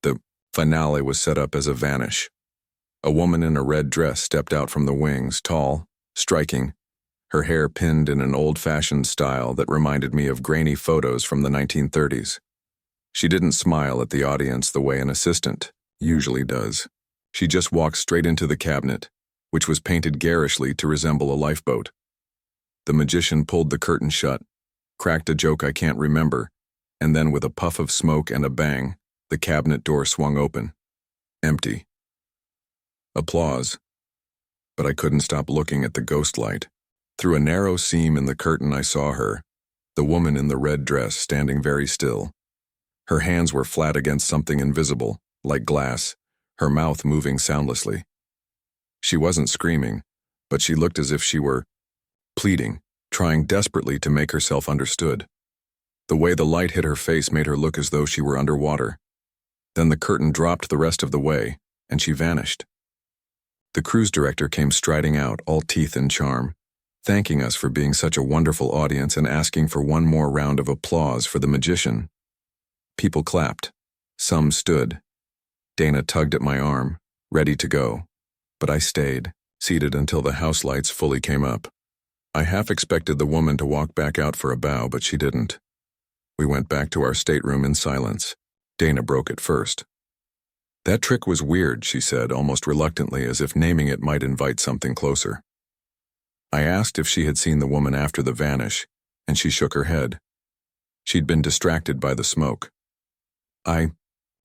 The finale was set up as a vanish. A woman in a red dress stepped out from the wings, tall, striking, her hair pinned in an old-fashioned style that reminded me of grainy photos from the 1930s. She didn't smile at the audience the way an assistant usually does. She just walked straight into the cabinet, which was painted garishly to resemble a lifeboat. The magician pulled the curtain shut, cracked a joke I can't remember, and then with a puff of smoke and a bang, the cabinet door swung open. Empty. Applause. But I couldn't stop looking at the ghost light. Through a narrow seam in the curtain I saw her, the woman in the red dress, standing very still. Her hands were flat against something invisible, like glass, her mouth moving soundlessly. She wasn't screaming, but she looked as if she were pleading, trying desperately to make herself understood. The way the light hit her face made her look as though she were underwater. Then the curtain dropped the rest of the way, and she vanished. The cruise director came striding out, all teeth and charm, thanking us for being such a wonderful audience and asking for one more round of applause for the magician. People clapped. Some stood. Dana tugged at my arm, ready to go, but I stayed, seated until the house lights fully came up. I half expected the woman to walk back out for a bow, but she didn't. We went back to our stateroom in silence. Dana broke it first. "That trick was weird," she said, almost reluctantly, as if naming it might invite something closer. I asked if she had seen the woman after the vanish, and she shook her head. She'd been distracted by the smoke. I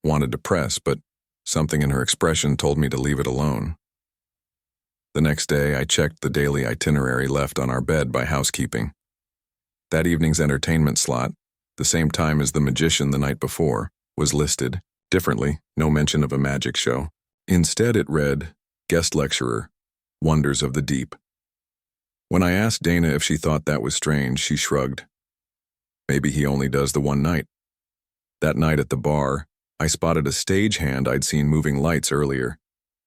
wanted to press, but something in her expression told me to leave it alone. The next day, I checked the daily itinerary left on our bed by housekeeping. That evening's entertainment slot, the same time as the magician the night before, was listed differently, no mention of a magic show. Instead, it read, "Guest lecturer, Wonders of the Deep." When I asked Dana if she thought that was strange, she shrugged. Maybe he only does the one night. That night at the bar, I spotted a stagehand I'd seen moving lights earlier.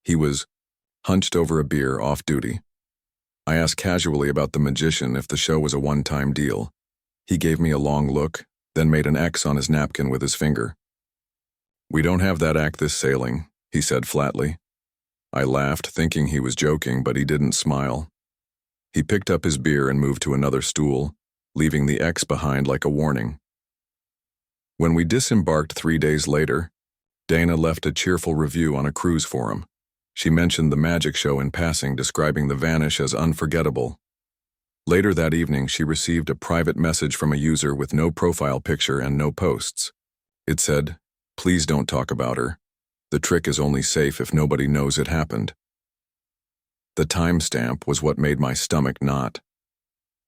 He was hunched over a beer, off duty. I asked casually about the magician if the show was a one-time deal. He gave me a long look, then made an X on his napkin with his finger. "We don't have that act this sailing," he said flatly. I laughed, thinking he was joking, but he didn't smile. He picked up his beer and moved to another stool, leaving the X behind like a warning. When we disembarked 3 days later, Dana left a cheerful review on a cruise forum. She mentioned the magic show in passing, describing the vanish as unforgettable. Later that evening, she received a private message from a user with no profile picture and no posts. It said, "Please don't talk about her. The trick is only safe if nobody knows it happened." The timestamp was what made my stomach knot.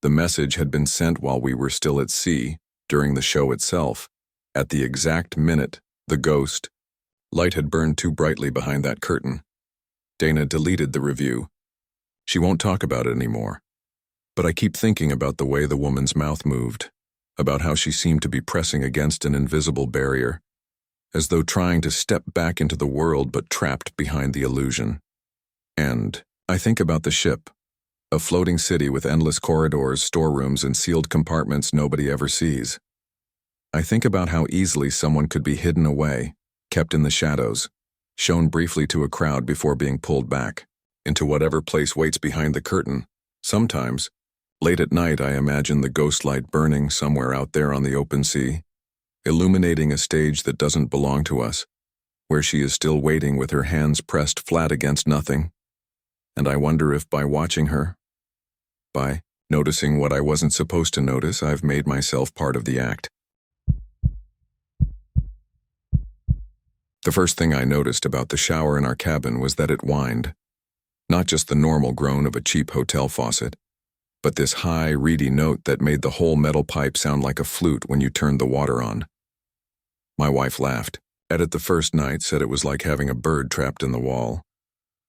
The message had been sent while we were still at sea, during the show itself. At the exact minute, the ghost light had burned too brightly behind that curtain. Dana deleted the review. She won't talk about it anymore. But I keep thinking about the way the woman's mouth moved, about how she seemed to be pressing against an invisible barrier, as though trying to step back into the world but trapped behind the illusion. And I think about the ship, a floating city with endless corridors, storerooms, and sealed compartments nobody ever sees. I think about how easily someone could be hidden away, kept in the shadows, shown briefly to a crowd before being pulled back, into whatever place waits behind the curtain. Sometimes, late at night, I imagine the ghost light burning somewhere out there on the open sea, illuminating a stage that doesn't belong to us, where she is still waiting with her hands pressed flat against nothing. And I wonder if by watching her, by noticing what I wasn't supposed to notice, I've made myself part of the act. The first thing I noticed about the shower in our cabin was that it whined. Not just the normal groan of a cheap hotel faucet, but this high, reedy note that made the whole metal pipe sound like a flute when you turned the water on. My wife laughed. Ed, the first night, said it was like having a bird trapped in the wall.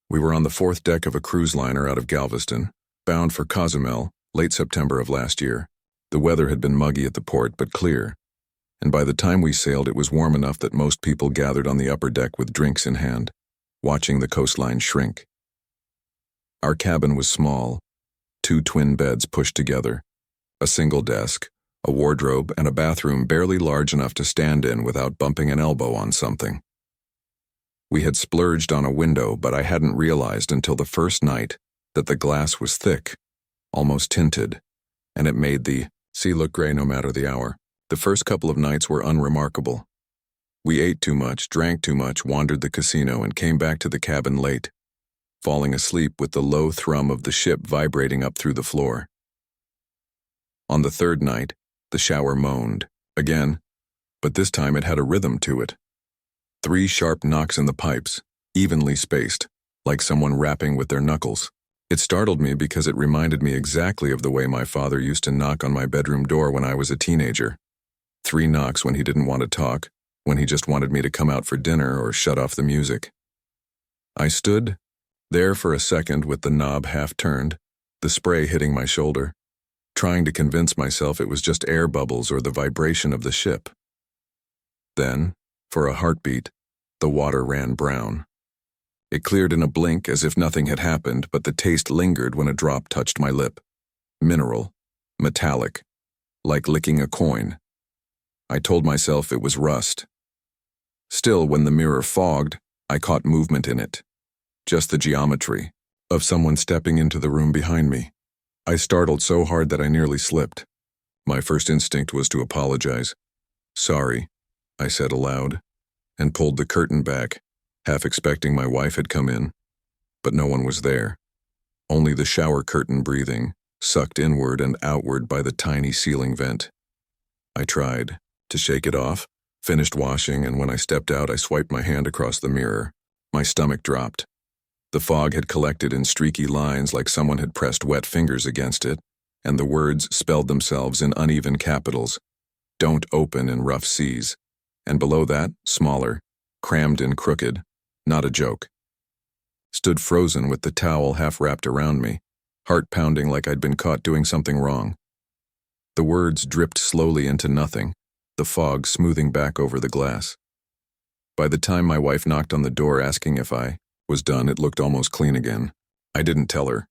We were on the 4th deck of a cruise liner out of Galveston, bound for Cozumel, late September of last year. The weather had been muggy at the port, but clear, and by the time we sailed it was warm enough that most people gathered on the upper deck with drinks in hand, watching the coastline shrink. Our cabin was small, 2 twin beds pushed together, a single desk, a wardrobe, and a bathroom barely large enough to stand in without bumping an elbow on something. We had splurged on a window, but I hadn't realized until the first night that the glass was thick, almost tinted, and it made the sea look gray no matter the hour. The first couple of nights were unremarkable. We ate too much, drank too much, wandered the casino, and came back to the cabin late, falling asleep with the low thrum of the ship vibrating up through the floor. On the 3rd night, the shower moaned, again, but this time it had a rhythm to it. 3 sharp knocks in the pipes, evenly spaced, like someone rapping with their knuckles. It startled me because it reminded me exactly of the way my father used to knock on my bedroom door when I was a teenager. 3 knocks when he didn't want to talk, when he just wanted me to come out for dinner or shut off the music. I stood there for a second with the knob half turned, the spray hitting my shoulder, trying to convince myself it was just air bubbles or the vibration of the ship. Then, for a heartbeat, the water ran brown. It cleared in a blink as if nothing had happened, but the taste lingered when a drop touched my lip. Mineral, metallic, like licking a coin. I told myself it was rust. Still, when the mirror fogged, I caught movement in it. Just the geometry of someone stepping into the room behind me. I startled so hard that I nearly slipped. My first instinct was to apologize. "Sorry," I said aloud, and pulled the curtain back, half expecting my wife had come in. But no one was there. Only the shower curtain breathing, sucked inward and outward by the tiny ceiling vent. I tried to shake it off, finished washing, and when I stepped out, I swiped my hand across the mirror. My stomach dropped. The fog had collected in streaky lines like someone had pressed wet fingers against it, and the words spelled themselves in uneven capitals. "Don't open in rough seas." And below that, smaller, crammed in crooked, "Not a joke." Stood frozen with the towel half wrapped around me, heart pounding like I'd been caught doing something wrong. The words dripped slowly into nothing, the fog smoothing back over the glass. By the time my wife knocked on the door asking if I was done, it looked almost clean again. I didn't tell her.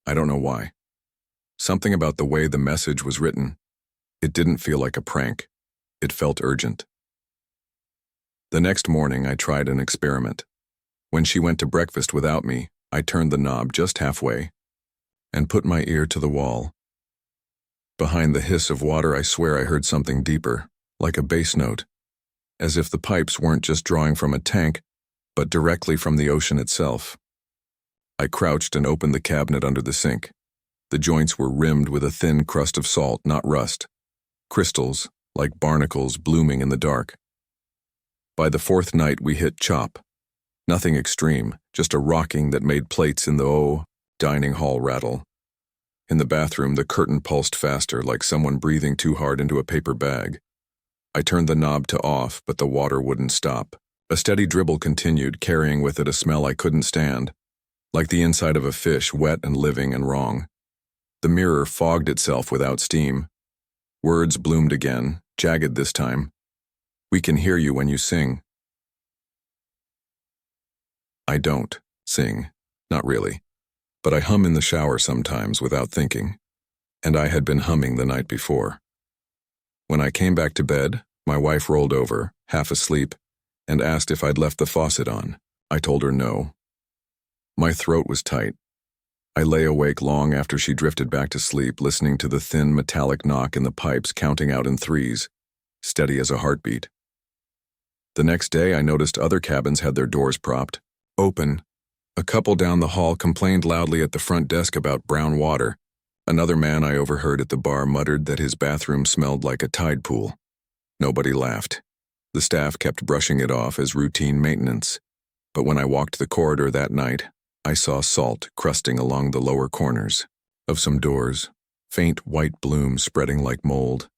I don't know why. Something about the way the message was written. It didn't feel like a prank. It felt urgent. The next morning, I tried an experiment. When she went to breakfast without me, I turned the knob just halfway and put my ear to the wall. Behind the hiss of water, I swear I heard something deeper, like a bass note, as if the pipes weren't just drawing from a tank, but directly from the ocean itself. I crouched and opened the cabinet under the sink. The joints were rimmed with a thin crust of salt, not rust. Crystals, like barnacles blooming in the dark. By the 4th night, we hit chop. Nothing extreme, just a rocking that made plates in the dining hall rattle. In the bathroom, the curtain pulsed faster, like someone breathing too hard into a paper bag. I turned the knob to off, but the water wouldn't stop. A steady dribble continued, carrying with it a smell I couldn't stand, like the inside of a fish, wet and living and wrong. The mirror fogged itself without steam. Words bloomed again, jagged this time. "We can hear you when you sing." I don't sing, not really, but I hum in the shower sometimes without thinking, and I had been humming the night before. When I came back to bed, my wife rolled over, half asleep, and asked if I'd left the faucet on. I told her no. My throat was tight. I lay awake long after she drifted back to sleep, listening to the thin metallic knock in the pipes, counting out in threes, steady as a heartbeat. The next day, I noticed other cabins had their doors propped open. A couple down the hall complained loudly at the front desk about brown water. Another man I overheard at the bar muttered that his bathroom smelled like a tide pool. Nobody laughed. The staff kept brushing it off as routine maintenance. But when I walked the corridor that night, I saw salt crusting along the lower corners of some doors, faint white bloom spreading like mold.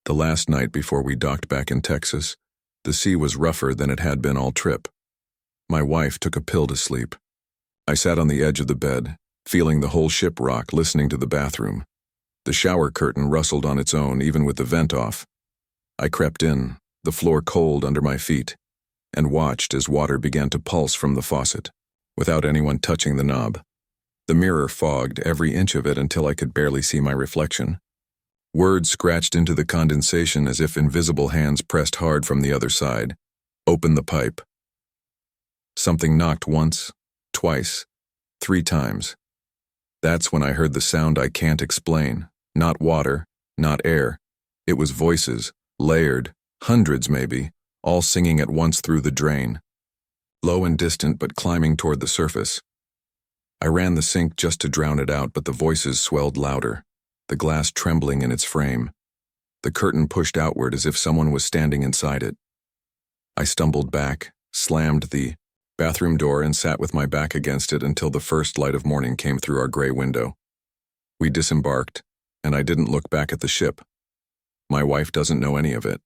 The last night before we docked back in Texas, the sea was rougher than it had been all trip. My wife took a pill to sleep. I sat on the edge of the bed, feeling the whole ship rock, listening to the bathroom. The shower curtain rustled on its own, even with the vent off. I crept in, the floor cold under my feet, and watched as water began to pulse from the faucet, without anyone touching the knob. The mirror fogged every inch of it until I could barely see my reflection. Words scratched into the condensation as if invisible hands pressed hard from the other side. "Open the pipe." Something knocked once, twice, 3 times. That's when I heard the sound I can't explain. Not water, not air. It was voices, layered, hundreds maybe, all singing at once through the drain. Low and distant, but climbing toward the surface. I ran the sink just to drown it out, but the voices swelled louder, the glass trembling in its frame. The curtain pushed outward as if someone was standing inside it. I stumbled back, slammed the bathroom door and sat with my back against it until the first light of morning came through our gray window. We disembarked, and I didn't look back at the ship. My wife doesn't know any of it.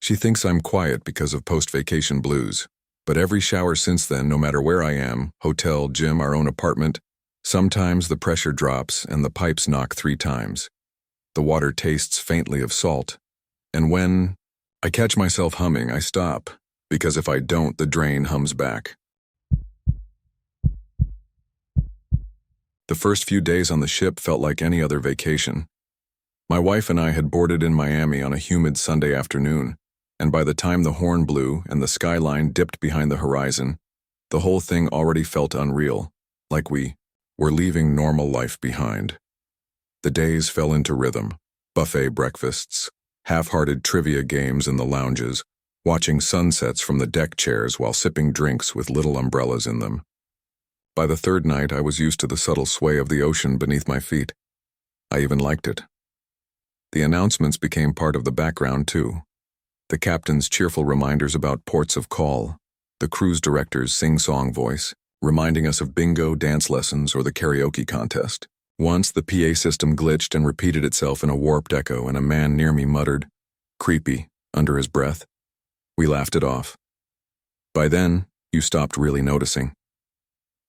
She thinks I'm quiet because of post-vacation blues, but every shower since then, no matter where I am, hotel, gym, our own apartment, sometimes the pressure drops and the pipes knock 3 times. The water tastes faintly of salt, and when I catch myself humming, I stop, because if I don't, the drain hums back. The first few days on the ship felt like any other vacation. My wife and I had boarded in Miami on a humid Sunday afternoon, and by the time the horn blew and the skyline dipped behind the horizon, the whole thing already felt unreal, like we were leaving normal life behind. The days fell into rhythm: buffet breakfasts, half-hearted trivia games in the lounges, watching sunsets from the deck chairs while sipping drinks with little umbrellas in them. By the third night, I was used to the subtle sway of the ocean beneath my feet. I even liked it. The announcements became part of the background, too. The captain's cheerful reminders about ports of call, the cruise director's sing-song voice, reminding us of bingo, dance lessons, or the karaoke contest. Once, the PA system glitched and repeated itself in a warped echo, and a man near me muttered, "Creepy," under his breath. We laughed it off. By then, you stopped really noticing.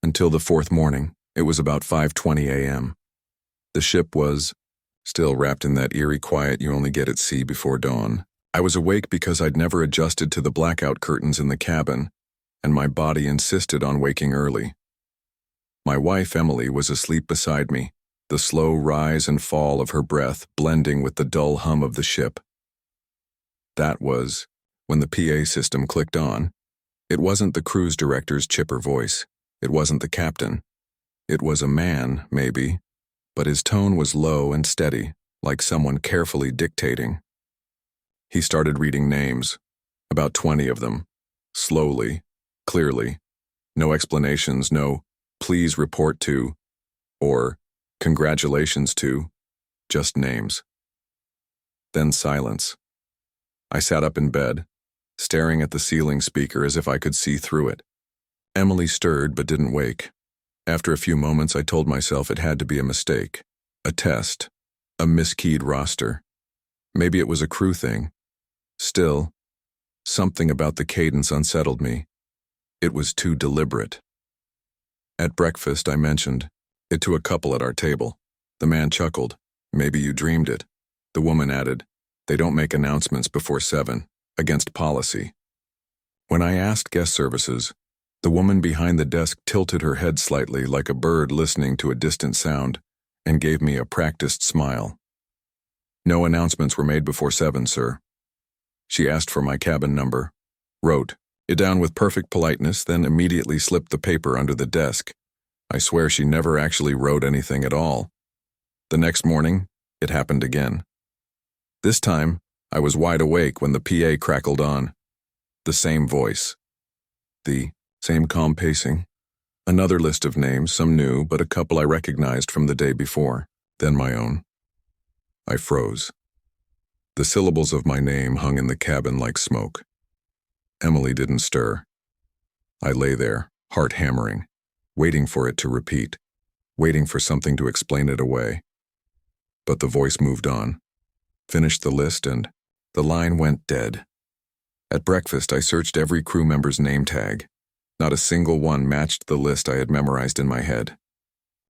Until the fourth morning, it was about 5:20 a.m. The ship was still wrapped in that eerie quiet you only get at sea before dawn. I was awake because I'd never adjusted to the blackout curtains in the cabin, and my body insisted on waking early. My wife, Emily, was asleep beside me, the slow rise and fall of her breath blending with the dull hum of the ship. That was when the PA system clicked on. It wasn't the cruise director's chipper voice. It wasn't the captain. It was a man, maybe, but his tone was low and steady, like someone carefully dictating. He started reading names, about 20 of them, slowly, clearly. No explanations, no "please report to" or "congratulations to," just names. Then silence. I sat up in bed, staring at the ceiling speaker as if I could see through it. Emily stirred but didn't wake. After a few moments, I told myself it had to be a mistake, a test, a miskeyed roster. Maybe it was a crew thing. Still, something about the cadence unsettled me. It was too deliberate. At breakfast, I mentioned it to a couple at our table. The man chuckled. "Maybe you dreamed it." The woman added, "They don't make announcements before 7, against policy." When I asked guest services, the woman behind the desk tilted her head slightly like a bird listening to a distant sound and gave me a practiced smile. "No announcements were made before 7, sir." She asked for my cabin number, wrote it down with perfect politeness, then immediately slipped the paper under the desk. I swear she never actually wrote anything at all. The next morning, it happened again. This time, I was wide awake when the PA crackled on. The same voice. The same calm pacing. Another list of names, some new, but a couple I recognized from the day before. Then my own. I froze. The syllables of my name hung in the cabin like smoke. Emily didn't stir. I lay there, heart hammering, waiting for it to repeat, waiting for something to explain it away. But the voice moved on, finished the list, and the line went dead. At breakfast, I searched every crew member's name tag. Not a single one matched the list I had memorized in my head.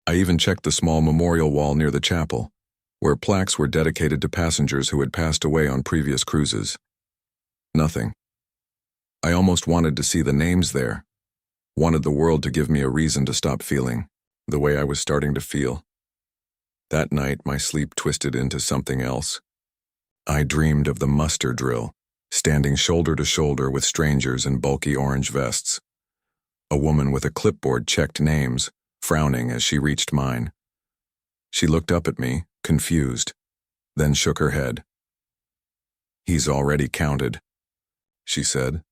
I even checked the small memorial wall near the chapel, where plaques were dedicated to passengers who had passed away on previous cruises. Nothing. I almost wanted to see the names there, wanted the world to give me a reason to stop feeling the way I was starting to feel. That night, my sleep twisted into something else. I dreamed of the muster drill, standing shoulder to shoulder with strangers in bulky orange vests. A woman with a clipboard checked names, frowning as she reached mine. She looked up at me, confused, then shook her head. "He's already counted," she said.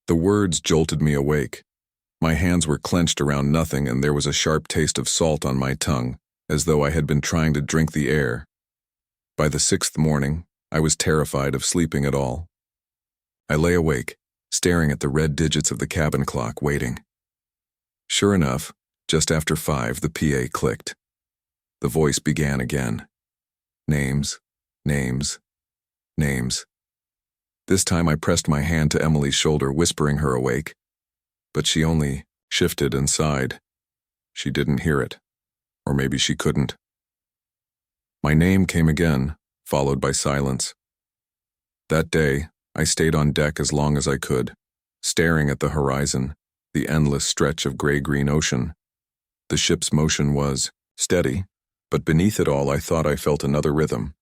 The words jolted me awake. My hands were clenched around nothing, and there was a sharp taste of salt on my tongue, as though I had been trying to drink the air. By the 6th morning, I was terrified of sleeping at all. I lay awake, staring at the red digits of the cabin clock, waiting. Sure enough, just after 5, the PA clicked. The voice began again. Names, names, names. This time I pressed my hand to Emily's shoulder, whispering her awake. But she only shifted and sighed. She didn't hear it. Or maybe she couldn't. My name came again, followed by silence. That day, I stayed on deck as long as I could, staring at the horizon, the endless stretch of gray-green ocean. The ship's motion was steady, but beneath it all I thought I felt another rhythm,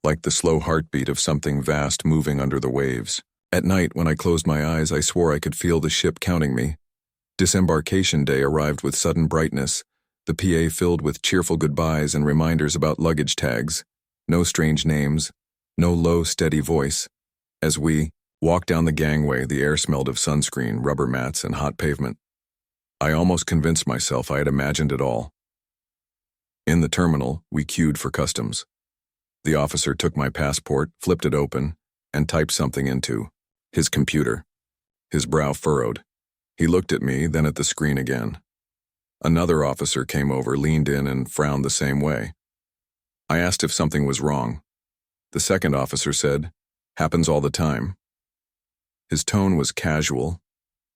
like the slow heartbeat of something vast moving under the waves. At night, when I closed my eyes, I swore I could feel the ship counting me. Disembarkation day arrived with sudden brightness, the PA filled with cheerful goodbyes and reminders about luggage tags. No strange names, no low, steady voice. As we walked down the gangway, the air smelled of sunscreen, rubber mats, and hot pavement. I almost convinced myself I had imagined it all. In the terminal, we queued for customs. The officer took my passport, flipped it open, and typed something into his computer. His brow furrowed. He looked at me, then at the screen again. Another officer came over, leaned in, and frowned the same way. I asked if something was wrong. The second officer said, "Happens all the time." His tone was casual,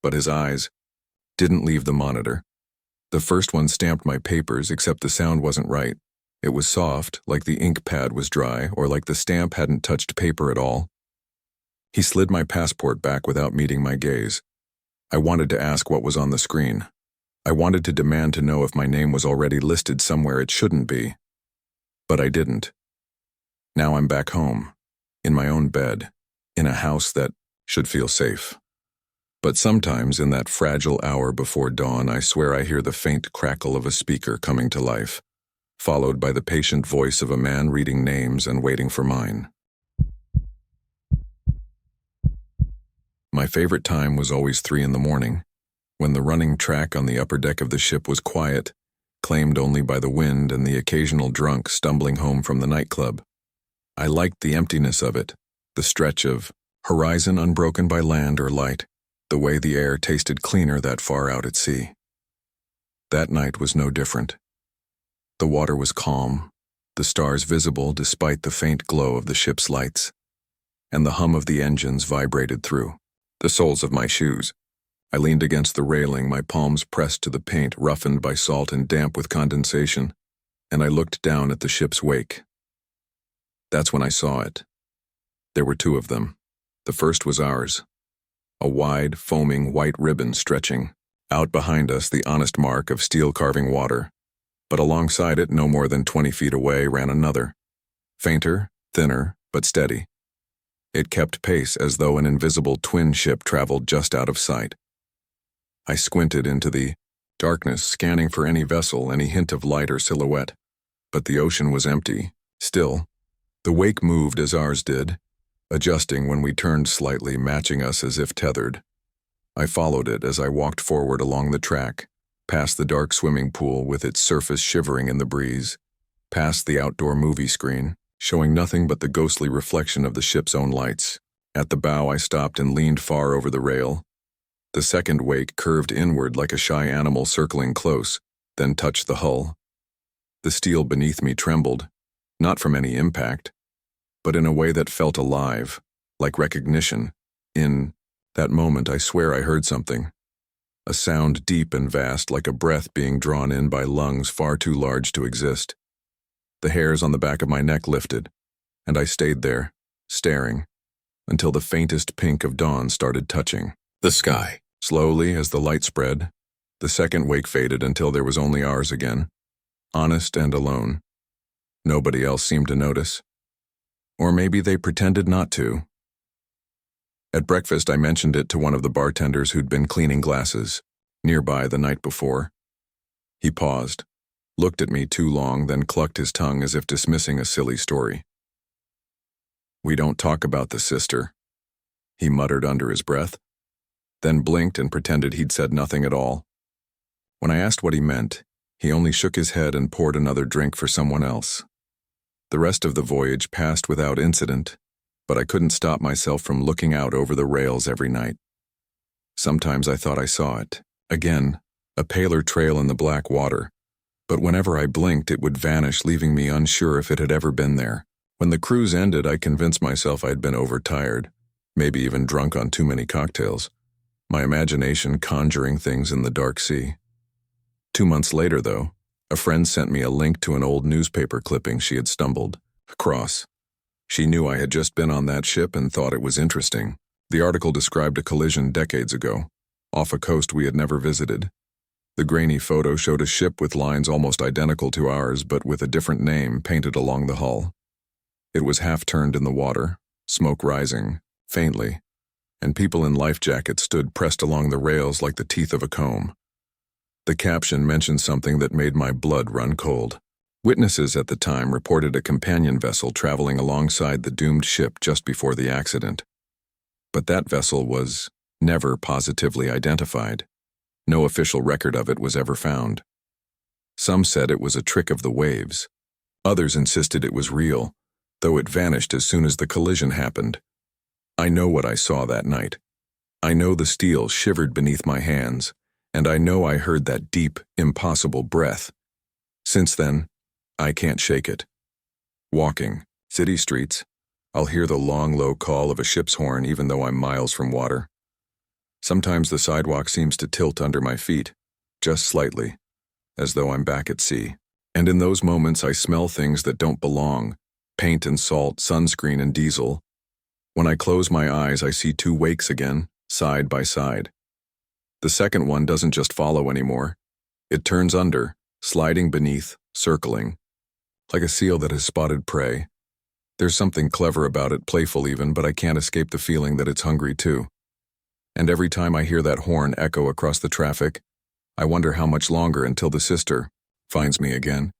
but his eyes didn't leave the monitor. The first one stamped my papers, except the sound wasn't right. It was soft, like the ink pad was dry, or like the stamp hadn't touched paper at all. He slid my passport back without meeting my gaze. I wanted to ask what was on the screen. I wanted to demand to know if my name was already listed somewhere it shouldn't be. But I didn't. Now I'm back home, in my own bed, in a house that should feel safe. But sometimes in that fragile hour before dawn, I swear I hear the faint crackle of a speaker coming to life, followed by the patient voice of a man reading names and waiting for mine. My favorite time was always 3 in the morning, when the running track on the upper deck of the ship was quiet, claimed only by the wind and the occasional drunk stumbling home from the nightclub. I liked the emptiness of it, the stretch of horizon unbroken by land or light, the way the air tasted cleaner that far out at sea. That night was no different. The water was calm, the stars visible despite the faint glow of the ship's lights, and the hum of the engines vibrated through the soles of my shoes. I leaned against the railing, my palms pressed to the paint, roughened by salt and damp with condensation, and I looked down at the ship's wake. That's when I saw it. There were 2 of them. The first was ours. A wide, foaming white ribbon stretching. Out behind us, the honest mark of steel carving water. But alongside it, no more than 20 feet away, ran another. Fainter, thinner, but steady. It kept pace as though an invisible twin ship traveled just out of sight. I squinted into the darkness, scanning for any vessel, any hint of light or silhouette. But the ocean was empty, still. The wake moved as ours did, adjusting when we turned slightly, matching us as if tethered. I followed it as I walked forward along the track, past the dark swimming pool with its surface shivering in the breeze, past the outdoor movie screen, showing nothing but the ghostly reflection of the ship's own lights. At the bow, I stopped and leaned far over the rail. The second wake curved inward like a shy animal circling close, then touched the hull. The steel beneath me trembled, not from any impact, but in a way that felt alive, like recognition. In that moment, I swear I heard something. A sound deep and vast, like a breath being drawn in by lungs far too large to exist. The hairs on the back of my neck lifted, and I stayed there, staring, until the faintest pink of dawn started touching the sky. Slowly, as the light spread, the second wake faded until there was only ours again, honest and alone. Nobody else seemed to notice. Or maybe they pretended not to. At breakfast, I mentioned it to one of the bartenders who'd been cleaning glasses, nearby the night before. He paused, looked at me too long, then clucked his tongue as if dismissing a silly story. "We don't talk about the sister," he muttered under his breath, then blinked and pretended he'd said nothing at all. When I asked what he meant, he only shook his head and poured another drink for someone else. The rest of the voyage passed without incident, but I couldn't stop myself from looking out over the rails every night. Sometimes I thought I saw it. Again, a paler trail in the black water. But whenever I blinked, it would vanish, leaving me unsure if it had ever been there. When the cruise ended, I convinced myself I'd been overtired, maybe even drunk on too many cocktails. My imagination conjuring things in the dark sea. 2 months later, though, a friend sent me a link to an old newspaper clipping she had stumbled across. She knew I had just been on that ship and thought it was interesting. The article described a collision decades ago, off a coast we had never visited. The grainy photo showed a ship with lines almost identical to ours, but with a different name painted along the hull. It was half-turned in the water, smoke rising, faintly, and people in life jackets stood pressed along the rails like the teeth of a comb. The caption mentioned something that made my blood run cold. Witnesses at the time reported a companion vessel traveling alongside the doomed ship just before the accident. But that vessel was never positively identified. No official record of it was ever found. Some said it was a trick of the waves. Others insisted it was real, though it vanished as soon as the collision happened. I know what I saw that night. I know the steel shivered beneath my hands, and I know I heard that deep, impossible breath. Since then, I can't shake it. Walking city streets, I'll hear the long, low call of a ship's horn even though I'm miles from water. Sometimes the sidewalk seems to tilt under my feet, just slightly, as though I'm back at sea. And in those moments I smell things that don't belong, paint and salt, sunscreen and diesel. When I close my eyes, I see two wakes again, side by side. The second one doesn't just follow anymore. It turns under, sliding beneath, circling, like a seal that has spotted prey. There's something clever about it, playful even, but I can't escape the feeling that it's hungry too. And every time I hear that horn echo across the traffic, I wonder how much longer until the sister finds me again.